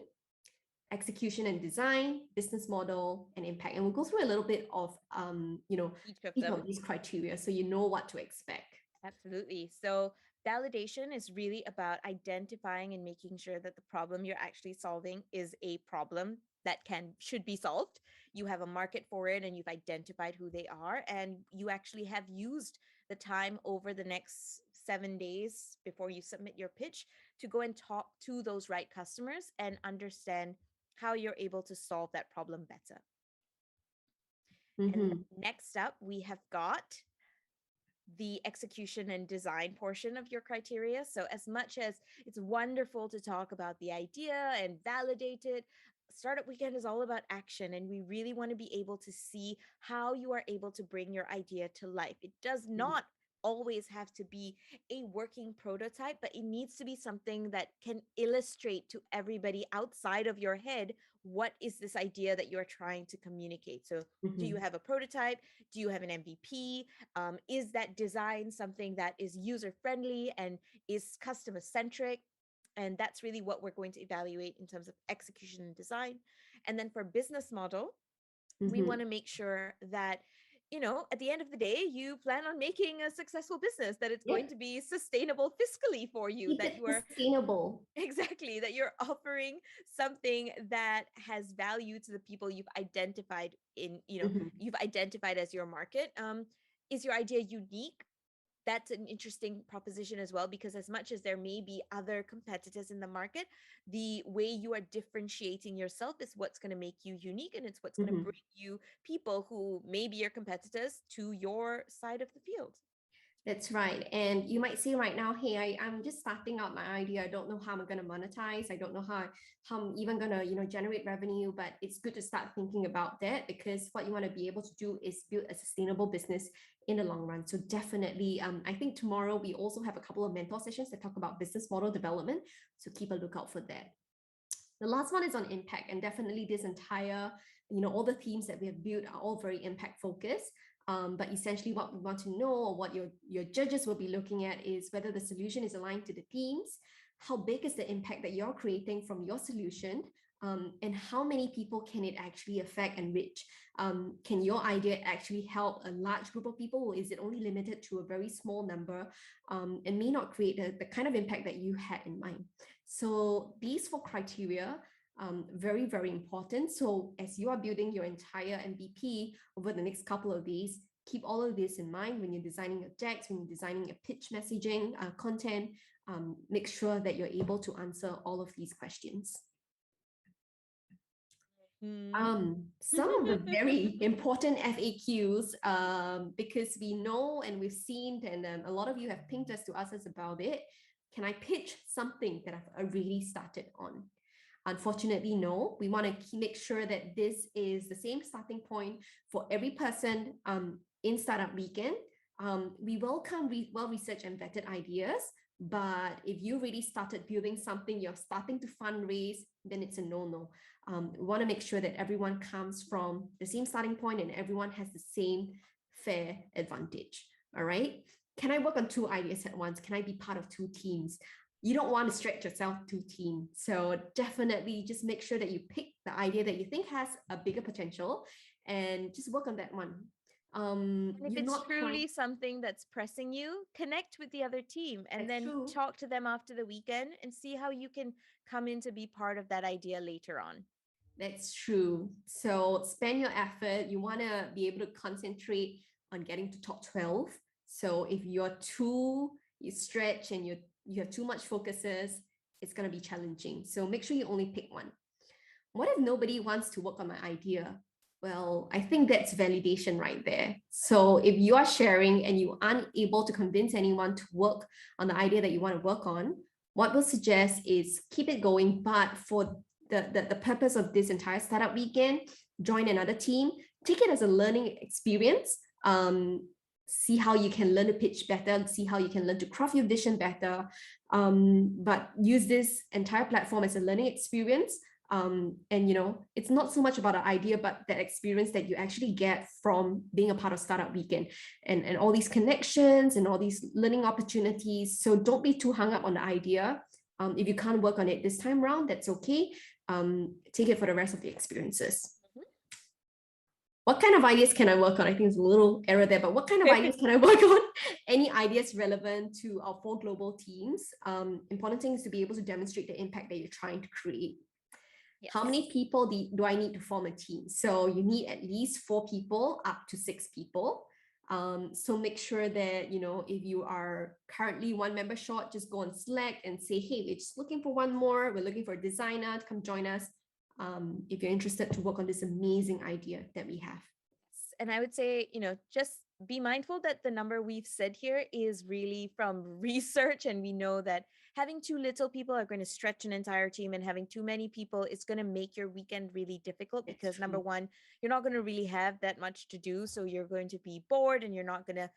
execution and design, business model, and impact. And we'll go through a little bit of each of these criteria so you know what to expect. Absolutely. So validation is really about identifying and making sure that the problem you're actually solving is a problem that should be solved. You have a market for it and you've identified who they are, and you actually have used the time over the next 7 days before you submit your pitch to go and talk to those right customers and understand how you're able to solve that problem better. And next up, we have got the execution and design portion of your criteria. So as much as it's wonderful to talk about the idea and validate it, Startup Weekend is all about action, and we really want to be able to see how you are able to bring your idea to life. It does not always have to be a working prototype, but it needs to be something that can illustrate to everybody outside of your head what is this idea that you're trying to communicate. So do you have a prototype? Do you have an MVP? Is that design something that is user friendly and is customer centric? And that's really what we're going to evaluate in terms of execution and design. And then for business model, we want to make sure that at the end of the day, you plan on making a successful business, that it's going to be sustainable fiscally for you, that you are sustainable. Exactly, that you're offering something that has value to the people you've identified you've identified as your market. Is your idea unique? That's an interesting proposition as well, because as much as there may be other competitors in the market, the way you are differentiating yourself is what's going to make you unique, and it's what's going to bring you people who may be your competitors to your side of the field. That's right. And you might say right now, hey, I'm just starting out my idea. I don't know how I'm going to monetize. I don't know how I'm even going to, generate revenue, but it's good to start thinking about that, because what you want to be able to do is build a sustainable business in the long run. So definitely, I think tomorrow we also have a couple of mentor sessions that talk about business model development. So keep a lookout for that. The last one is on impact, and definitely this entire, all the themes that we have built are all very impact focused. But essentially what we want to know, or what your judges will be looking at, is whether the solution is aligned to the themes, how big is the impact that you're creating from your solution, and how many people can it actually affect and reach? Can your idea actually help a large group of people, or is it only limited to a very small number, and may not create the kind of impact that you had in mind? So these 4 criteria, very, very important. So as you are building your entire MVP over the next couple of days, keep all of this in mind when you're designing your decks, when you're designing your pitch messaging, content. Make sure that you're able to answer all of these questions. Some of the very important FAQs, because we know and we've seen, and a lot of you have pinged us to ask us about it. Can I pitch something that I've already started on? Unfortunately, no. We want to make sure that this is the same starting point for every person in Startup Weekend. We welcome well-researched and vetted ideas, but if you really started building something, you're starting to fundraise, then it's a no-no. We want to make sure that everyone comes from the same starting point and everyone has the same fair advantage. All right. Can I work on 2 ideas at once? Can I be part of 2 teams? You don't want to stretch yourself too thin. So definitely just make sure that you pick the idea that you think has a bigger potential and just work on that one. If it's truly something that's pressing you, connect with the other team and then talk to them after the weekend and see how you can come in to be part of that idea later on. That's true. So spend your effort. You want to be able to concentrate on getting to top 12. So if you stretch and you have too much focuses, it's going to be challenging. So make sure you only pick one. What if nobody wants to work on my idea? Well, I think that's validation right there. So if you are sharing and you aren't able to convince anyone to work on the idea that you want to work on, what we'll suggest is keep it going, but for the purpose of this entire Startup Weekend, join another team, take it as a learning experience. See how you can learn to pitch better, see how you can learn to craft your vision better, but use this entire platform as a learning experience. And it's not so much about the idea, but the experience that you actually get from being a part of Startup Weekend, and all these connections and all these learning opportunities. So don't be too hung up on the idea. If you can't work on it this time around, that's okay. Take it for the rest of the experiences. What kind of ideas can I work on? I think there's a little error there, but what kind of ideas can I work on? Any ideas relevant to our 4 global teams? Important thing is to be able to demonstrate the impact that you're trying to create. Yes. How many people do I need to form a team? So you need at least 4 people, up to 6 people. So make sure that, if you are currently 1 member short, just go on Slack and say, hey, we're just looking for 1 more. We're looking for a designer to come join us. If you're interested to work on this amazing idea that we have. And I would say, just be mindful that the number we've said here is really from research. And we know that having too little people are going to stretch an entire team, and having too many people is going to make your weekend really difficult because number one, you're not going to really have that much to do. So you're going to be bored and you're not going to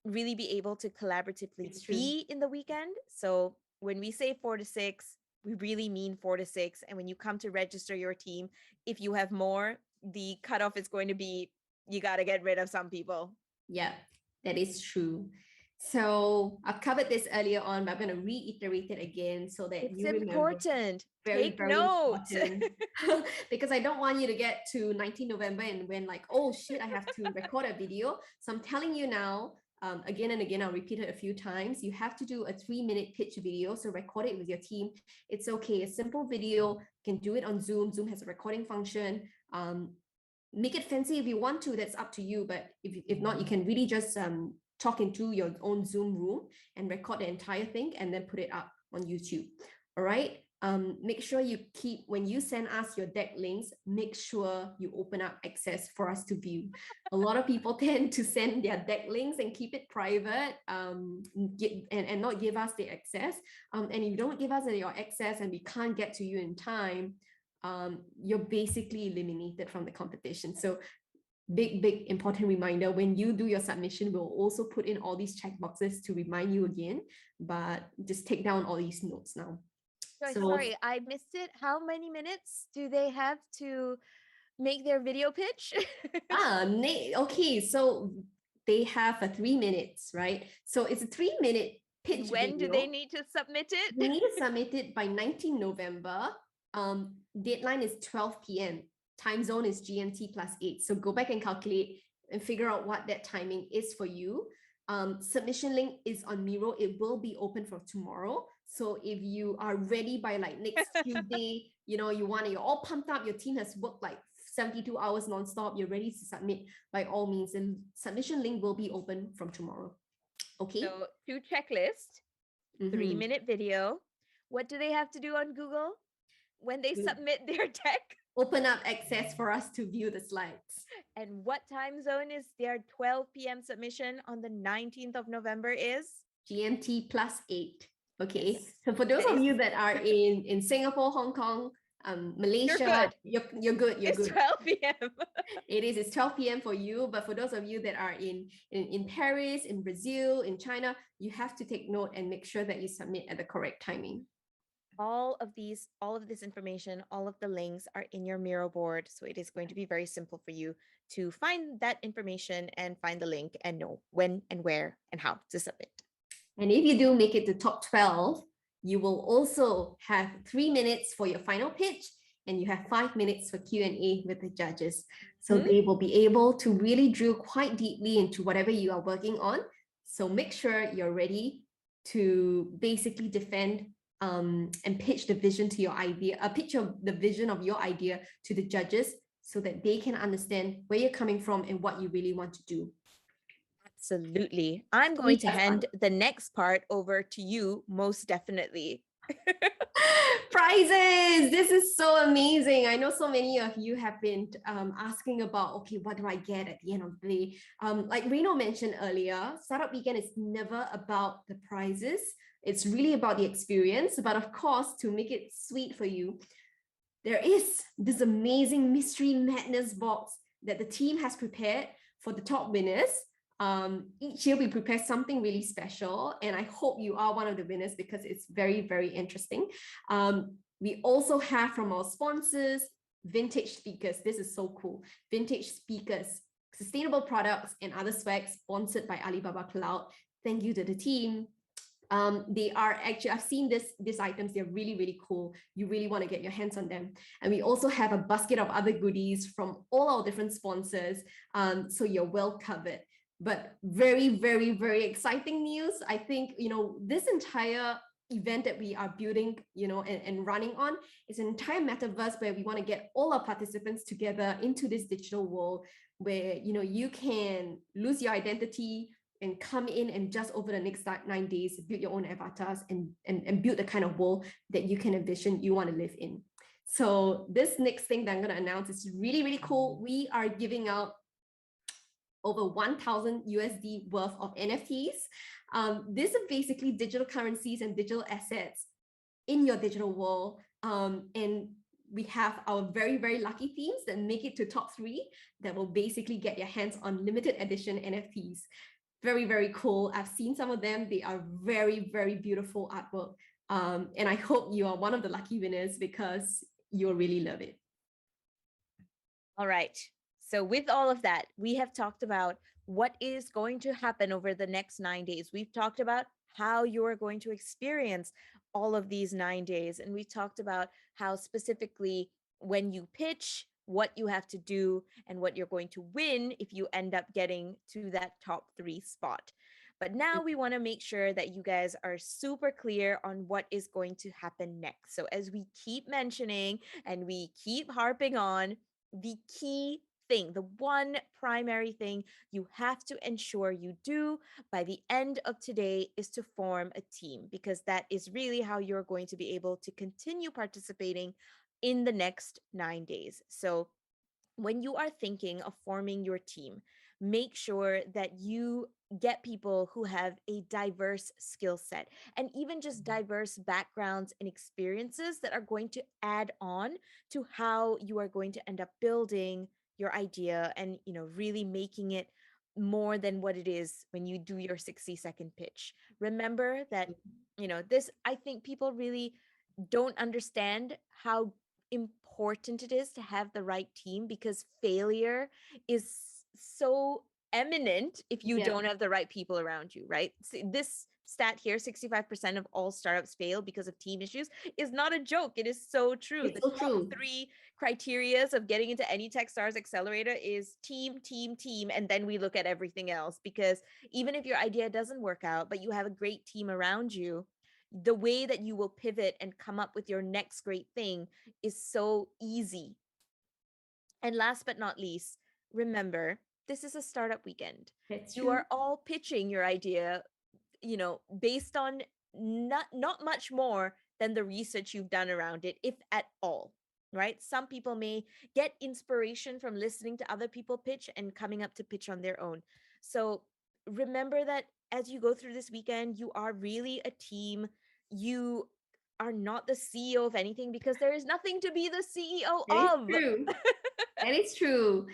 really be able to collaboratively be in the weekend. So when we say 4 to 6, we really mean 4 to 6. And when you come to register your team, if you have more, the cutoff is going to be, you got to get rid of some people. Yeah, that is true. So I've covered this earlier on, but I'm going to reiterate it again so that it's important. Very, very important. Because I don't want you to get to 19 November and when like, oh shit, I have to record a video. So I'm telling you now, again and again, I'll repeat it a few times. You have to do a 3-minute pitch video. So record it with your team. It's okay. A simple video. You can do it on Zoom. Zoom has a recording function. Make it fancy if you want to. That's up to you. But if not, you can really just talk into your own Zoom room and record the entire thing and then put it up on YouTube. All right. Make sure you keep, when you send us your deck links, make sure you open up access for us to view. A lot of people tend to send their deck links and keep it private and not give us the access. And if you don't give us your access and we can't get to you in time, you're basically eliminated from the competition. So big important reminder, when you do your submission, we'll also put in all these checkboxes to remind you again, but just take down all these notes now. Sorry, I missed it. How many minutes do they have to make their video pitch? Okay, so they have 3 minutes, right? So it's a 3-minute pitch. When do they need to submit it? They need to submit it by 19 November. Deadline is 12 p.m. Time zone is GMT +8. So go back and calculate and figure out what that timing is for you. Submission link is on Miro. It will be open for tomorrow. So if you are ready by like next Tuesday, you're all pumped up, your team has worked like 72 hours nonstop, you're ready to submit, by all means, and submission link will be open from tomorrow. Okay. So 2 checklist, 3-minute video. What do they have to do on Google when they submit their deck? Open up access for us to view the slides. And what time zone is their 12 p.m. submission on the 19th of November is? GMT +8. Okay. Yes. So for those of you that are in Singapore, Hong Kong, Malaysia, you're good. It's 12 p.m. It's 12 p.m. for you. But for those of you that are in Paris, in Brazil, in China, you have to take note and make sure that you submit at the correct timing. All of this information, all of the links are in your Miro board. So it is going to be very simple for you to find that information and find the link and know when and where and how to submit. And if you do make it to top 12, you will also have 3 minutes for your final pitch, and you have 5 minutes for Q&A with the judges. So they will be able to really drill quite deeply into whatever you are working on. So make sure you're ready to basically defend and pitch the vision to your idea, the vision of your idea to the judges so that they can understand where you're coming from and what you really want to do. Absolutely. I'm going to hand the next part over to you, most definitely. Prizes! This is so amazing. I know so many of you have been asking about, okay, what do I get at the end of the day? Like Renaud mentioned earlier, Startup Weekend is never about the prizes. It's really about the experience. But of course, to make it sweet for you, there is this amazing mystery madness box that the team has prepared for the top winners. Each year we prepare something really special, and I hope you are one of the winners because it's very, very interesting. We also have from our sponsors, vintage speakers. This is so cool. Vintage speakers, sustainable products, and other swag sponsored by Alibaba Cloud. Thank you to the team. They are actually, I've seen these items, they're really, really cool. You really want to get your hands on them. And we also have a basket of other goodies from all our different sponsors. So you're well covered. But very, very, very exciting news. I think, this entire event that we are building, and running on is an entire metaverse where we want to get all our participants together into this digital world where, you can lose your identity and come in and just over the next 9 days, build your own avatars and build the kind of world that you can envision you want to live in. So this next thing that I'm going to announce is really, really cool. We are giving out over 1,000 USD worth of NFTs. These are basically digital currencies and digital assets in your digital world. And we have our very, very lucky themes that make it to top 3 that will basically get your hands on limited edition NFTs. Very, very cool. I've seen some of them. They are very, very beautiful artwork. And I hope you are one of the lucky winners because you'll really love it. All right. So with all of that, we have talked about what is going to happen over the next 9 days. We've talked about how you are going to experience all of these 9 days. And we talked about how specifically when you pitch, what you have to do and what you're going to win if you end up getting to that top 3 spot. But now we want to make sure that you guys are super clear on what is going to happen next. So as we keep mentioning and we keep harping on, the key thing, the one primary thing you have to ensure you do by the end of today is to form a team, because that is really how you're going to be able to continue participating in the next 9 days. So when you are thinking of forming your team, make sure that you get people who have a diverse skill set and even just diverse backgrounds and experiences that are going to add on to how you are going to end up building your idea and, really making it more than what it is when you do your 60-second pitch. Remember that, this, I think people really don't understand how important it is to have the right team, because failure is so eminent if you don't have the right people around you, right? So this stat here, 65% of all startups fail because of team issues, is not a joke. It is so true. It's the so top true. 3 criterias of getting into any Techstars accelerator is team, team, team, and then we look at everything else. Because even if your idea doesn't work out, but you have a great team around you, the way that you will pivot and come up with your next great thing is so easy. And last but not least, remember, this is a startup weekend. You are all pitching your idea, based on not much more than the research you've done around it, if at all, right? Some people may get inspiration from listening to other people pitch and coming up to pitch on their own. So remember that as you go through this weekend, you are really a team. You are not the CEO of anything, because there is nothing to be the CEO of. True. That is true.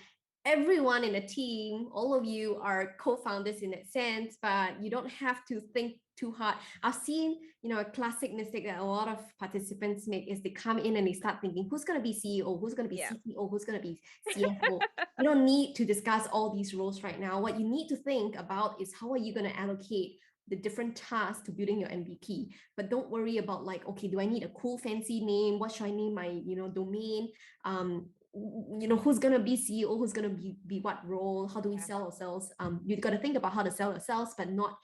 Everyone in a team, all of you are co-founders in that sense, but you don't have to think too hard. I've seen, a classic mistake that a lot of participants make is they come in and they start thinking, who's going to be CEO? Who's going to be CTO? Who's going to be CFO? You don't need to discuss all these roles right now. What you need to think about is how are you going to allocate the different tasks to building your MVP. But don't worry about okay, do I need a cool fancy name? What should I name my, domain? Who's going to be CEO? Who's going to be what role? How do we sell ourselves? You've got to think about how to sell yourselves, but not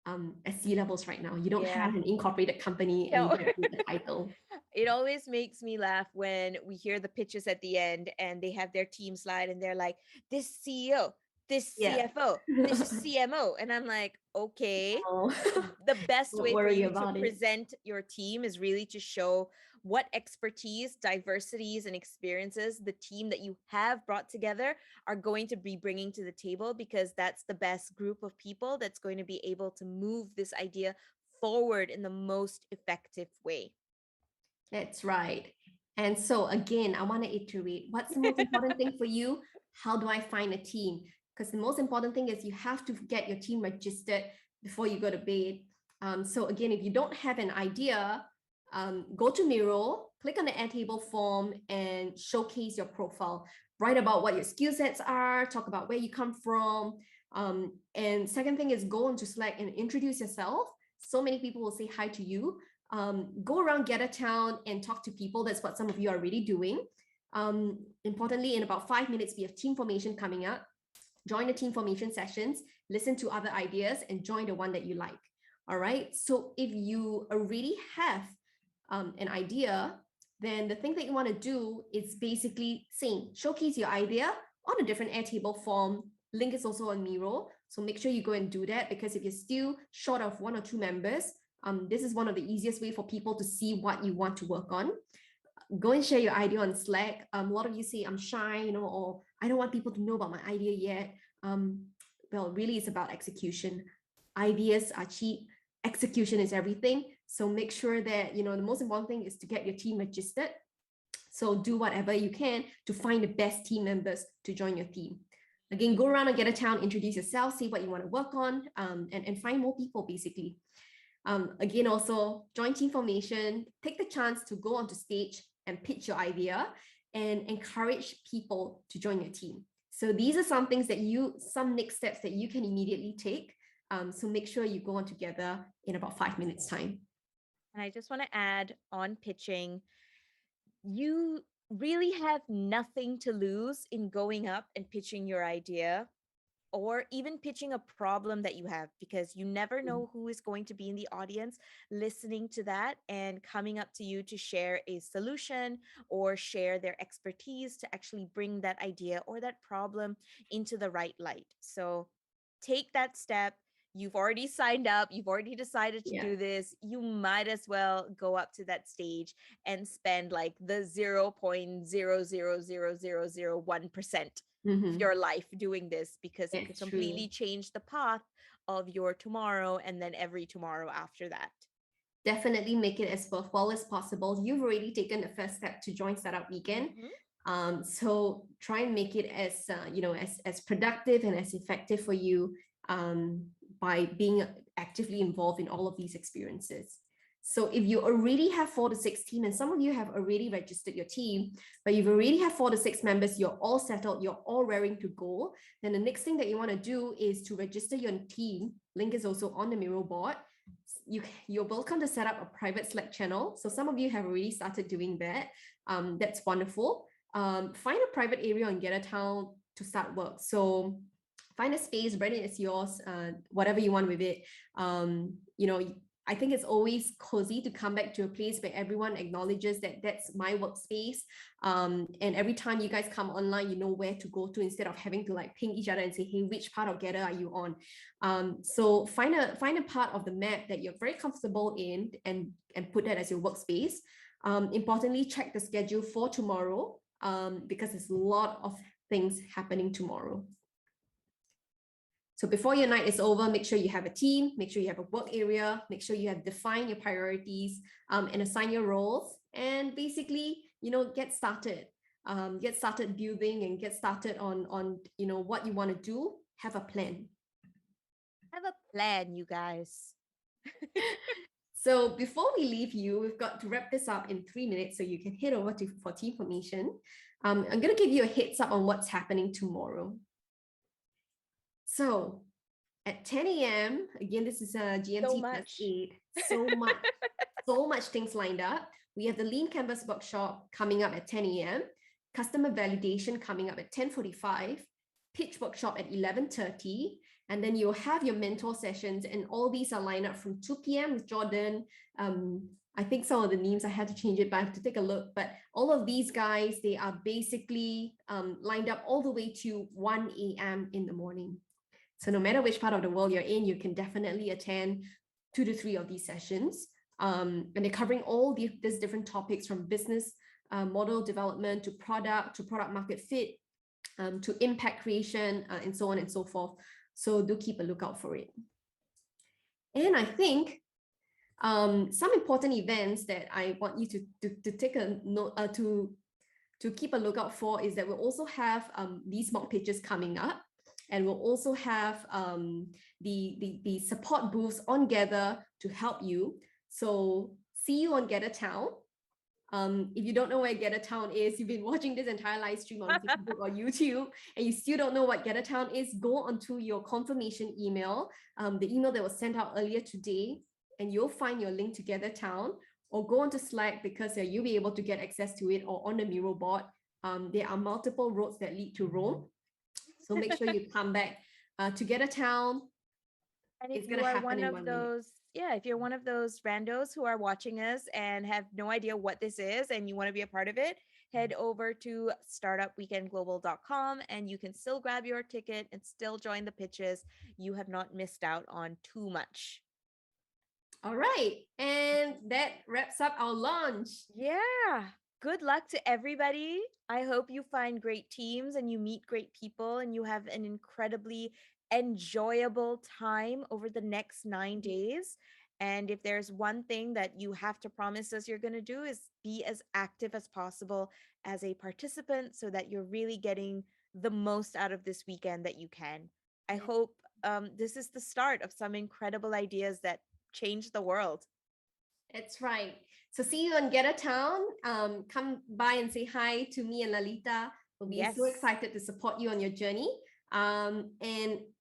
at C-levels right now. You don't have an incorporated company and you get the title. It always makes me laugh when we hear the pitches at the end and they have their team slide and they're like, this CEO, this CFO, this CMO. And I'm like, okay, the best way for you to present your team is really to show what expertise, diversities, and experiences the team that you have brought together are going to be bringing to the table, because that's the best group of people that's going to be able to move this idea forward in the most effective way. That's right. And so again, I want to iterate, what's the most important thing for you? How do I find a team? Because the most important thing is you have to get your team registered before you go to bed. So again, if you don't have an idea, go to Miro, click on the Airtable form and showcase your profile. Write about what your skill sets are, talk about where you come from. And second thing is go onto Slack and introduce yourself. So many people will say hi to you. Go around Gather Town and talk to people. That's what some of you are already doing. Importantly, in about 5 minutes, we have team formation coming up. Join the team formation sessions, listen to other ideas, and join the one that you like. All right. So if you already have an idea, then the thing that you want to do is basically showcase your idea on a different Airtable form. Link is also on Miro. So make sure you go and do that, because if you're still short of 1 or 2 members, this is one of the easiest way for people to see what you want to work on. Go and share your idea on Slack. A lot of you say I'm shy, or I don't want people to know about my idea yet. Well, really it's about execution. Ideas are cheap. Execution is everything. So make sure that, the most important thing is to get your team registered. So do whatever you can to find the best team members to join your team. Again, go around and Gather Town, introduce yourself, see what you want to work on, and find more people basically. Again, also join team formation, take the chance to go onto stage and pitch your idea and encourage people to join your team. So these are some things that some next steps that you can immediately take. So make sure you go on together in about 5 minutes time. And I just want to add on pitching, you really have nothing to lose in going up and pitching your idea, or even pitching a problem that you have, because you never know who is going to be in the audience listening to that and coming up to you to share a solution or share their expertise to actually bring that idea or that problem into the right light. So take that step. You've already signed up. You've already decided to do this. You might as well go up to that stage and spend like the 0.0000001% of your life doing this, because it could completely change the path of your tomorrow and then every tomorrow after that. Definitely make it as worthwhile as possible. You've already taken the first step to join Startup Weekend. So try and make it as as productive and as effective for you by being actively involved in all of these experiences. So if you already have 4 to 6 team, and some of you have already registered your team, but you've already have 4 to 6 members, you're all settled, you're all raring to go, then the next thing that you want to do is to register your team. Link is also on the Miro board. You're welcome to set up a private Slack channel. So some of you have already started doing that. That's wonderful. Find a private area on Gather Town to start work. So find a space, rent it as yours, whatever you want with it. I think it's always cozy to come back to a place where everyone acknowledges that that's my workspace. And every time you guys come online, you know where to go to, instead of having to like ping each other and say, hey, which part of Gather are you on? So find a part of the map that you're very comfortable in and put that as your workspace. Importantly, check the schedule for tomorrow, because there's a lot of things happening tomorrow. So before your night is over, make sure you have a team, make sure you have a work area, make sure you have defined your priorities, and assign your roles, and basically, get started building and get started on what you want to do. Have a plan. Have a plan, you guys. So before we leave you, we've got to wrap this up in 3 minutes so you can head over for team formation. I'm going to give you a heads up on what's happening tomorrow. So at 10 a.m., again, this is a GMT plus 8, so much things lined up. We have the Lean Canvas workshop coming up at 10 a.m., customer validation coming up at 10:45, pitch workshop at 11:30, and then you'll have your mentor sessions, and all these are lined up from 2 p.m. with Jordan. I think some of the names I had to change it, but I have to take a look. But all of these guys, they are basically lined up all the way to 1 a.m. in the morning. So no matter which part of the world you're in, you can definitely attend 2 to 3 of these sessions. And they're covering all these different topics, from business model development to product market fit, to impact creation, and so on and so forth. So do keep a lookout for it. And I think some important events that I want you to take a note, to keep a lookout for, is that we'll also have these mock pitches coming up. And we'll also have the support booths on Gather to help you. So see you on Gather Town. If you don't know where Get a Town is, you've been watching this entire live stream on Facebook or YouTube, and you still don't know what Get a Town is, go onto your confirmation email, the email that was sent out earlier today, and you'll find your link to Get a Town, or go onto Slack because you'll be able to get access to it, or on the Miro board. There are multiple roads that lead to Rome. So make sure you come back to Get a Town. And if you are one of those, if you're one of those randos who are watching us and have no idea what this is and you want to be a part of it, head over to startupweekendglobal.com and you can still grab your ticket and still join the pitches. You have not missed out on too much. All right. And that wraps up our launch. Yeah. Good luck to everybody. I hope you find great teams and you meet great people and you have an incredibly enjoyable time over the next 9 days. And if there's one thing that you have to promise us you're going to do is be as active as possible as a participant so that you're really getting the most out of this weekend that you can. I hope this is the start of some incredible ideas that change the world. That's right. So see you on Get a Town. Come by and say hi to me and Lalita. We'll be so excited to support you on your journey. And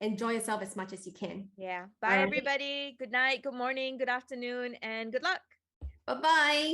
enjoy yourself as much as you can. Yeah. Bye, everybody. Good night, good morning, good afternoon, and good luck. Bye-bye.